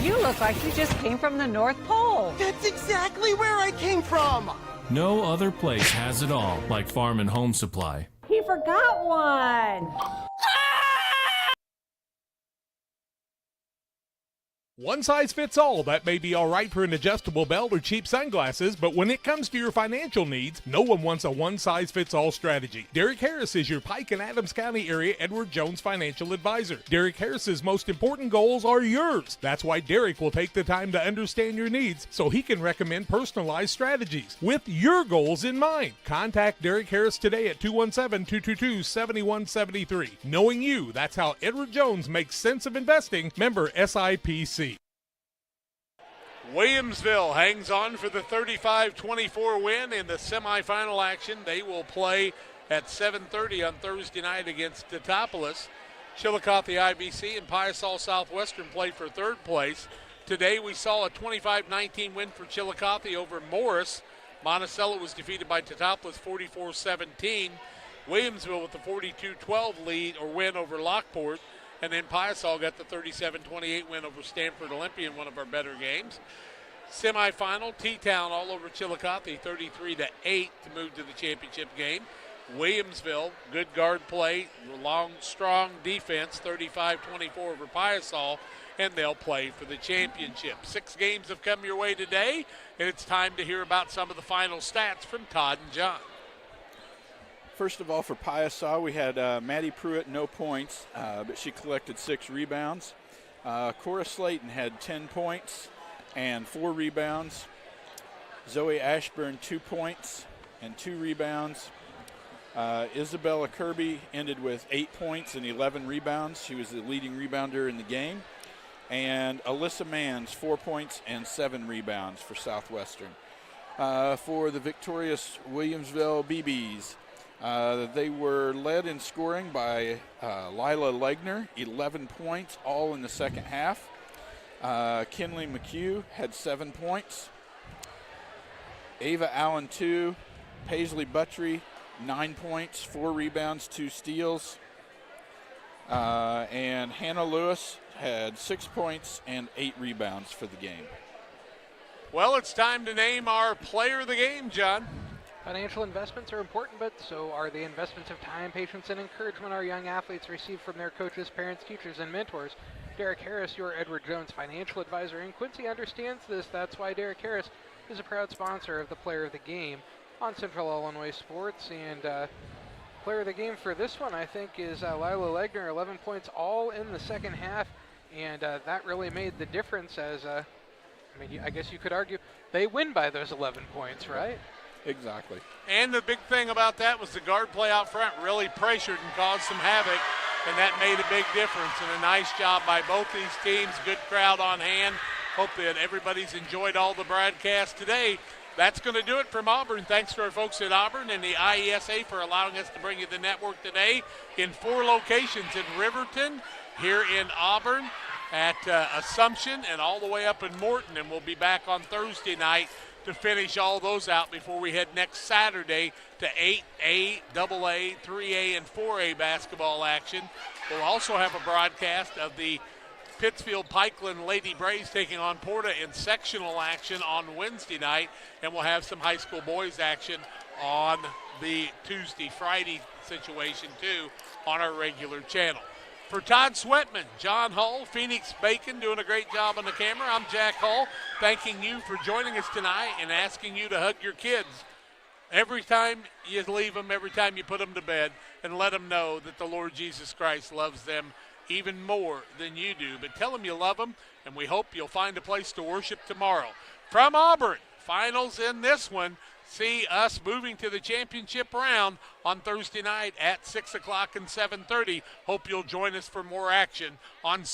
You look like you just came from the North Pole. That's exactly where I came from. No other place has it all like Farm and Home Supply. He forgot one. One size fits all. That may be all right for an adjustable belt or cheap sunglasses, but when it comes to your financial needs, no one wants a one-size-fits-all strategy. Derek Harris is your Pike and Adams County area Edward Jones financial advisor. Derek Harris's most important goals are yours. That's why Derek will take the time to understand your needs so he can recommend personalized strategies with your goals in mind. Contact Derek Harris today at 217-222-7173. Knowing you, that's how Edward Jones makes sense of investing. Member SIPC. Williamsville hangs on for the 35-24 win in the semifinal action. They will play at 7:30 on Thursday night against Teutopolis. Chillicothe IBC and Piasa Southwestern play for third place. Today we saw a 25-19 win for Chillicothe over Morris. Monticello was defeated by Teutopolis 44-17. Williamsville with the 42-12 lead or win over Lockport. And then Piasa got the 37-28 win over Stanford Olympia in one of our better games. Semifinal, T-Town all over Chillicothe, 33-8 to move to the championship game. Williamsville, good guard play, long, strong defense, 35-24 over Piasa, and they'll play for the championship. 6 games have come your way today, and it's time to hear about some of the final stats from Todd and John. First of all, for Piasa, we had Maddie Pruitt, no points, but she collected 6 rebounds. Cora Slayton had 10 points and 4 rebounds. Zoe Ashburn, 2 points and 2 rebounds. Isabella Kirby ended with 8 points and 11 rebounds. She was the leading rebounder in the game. And Alyssa Manns, 4 points and 7 rebounds for Southwestern. For the victorious Williamsville BBs, they were led in scoring by Lila Legner, 11 points, all in the second half. Kinley McHugh had 7 points. Ava Allen, 2. Paisley Buttry, 9 points, 4 rebounds, 2 steals. And Hannah Lewis had 6 points and 8 rebounds for the game. Well, it's time to name our player of the game, John. Financial investments are important, but so are the investments of time, patience, and encouragement our young athletes receive from their coaches, parents, teachers, and mentors. Derek Harris, your Edward Jones financial advisor in Quincy, understands this. That's why Derek Harris is a proud sponsor of the player of the game on Central Illinois Sports. And player of the game for this one, I think, is Lila Legner, 11 points all in the second half. And that really made the difference as, I guess you could argue they win by those 11 points, right? Exactly. And the big thing about that was the guard play out front really pressured and caused some havoc, and that made a big difference. And a nice job by both these teams. Good crowd on hand. Hope that everybody's enjoyed all the broadcasts today. That's going to do it from Auburn. Thanks to our folks at Auburn and the IESA for allowing us to bring you the network today in 4 locations in Riverton, here in Auburn, at Assumption, and all the way up in Morton. And we'll be back on Thursday night to finish all those out before we head next Saturday to 8A, AA, 3A, and 4A basketball action. We'll also have a broadcast of the Pittsfield-Pikeland Lady Braves taking on Porta in sectional action on Wednesday night, and we'll have some high school boys action on the Tuesday-Friday situation too on our regular channel. For Todd Sweatman, John Hull, Phoenix Bacon doing a great job on the camera, I'm Jack Hull, thanking you for joining us tonight and asking you to hug your kids every time you leave them, every time you put them to bed, and let them know that the Lord Jesus Christ loves them even more than you do. But tell them you love them, and we hope you'll find a place to worship tomorrow. From Auburn, finals in this one. See us moving to the championship round on Thursday night at 6 o'clock and 7:30. Hope you'll join us for more action on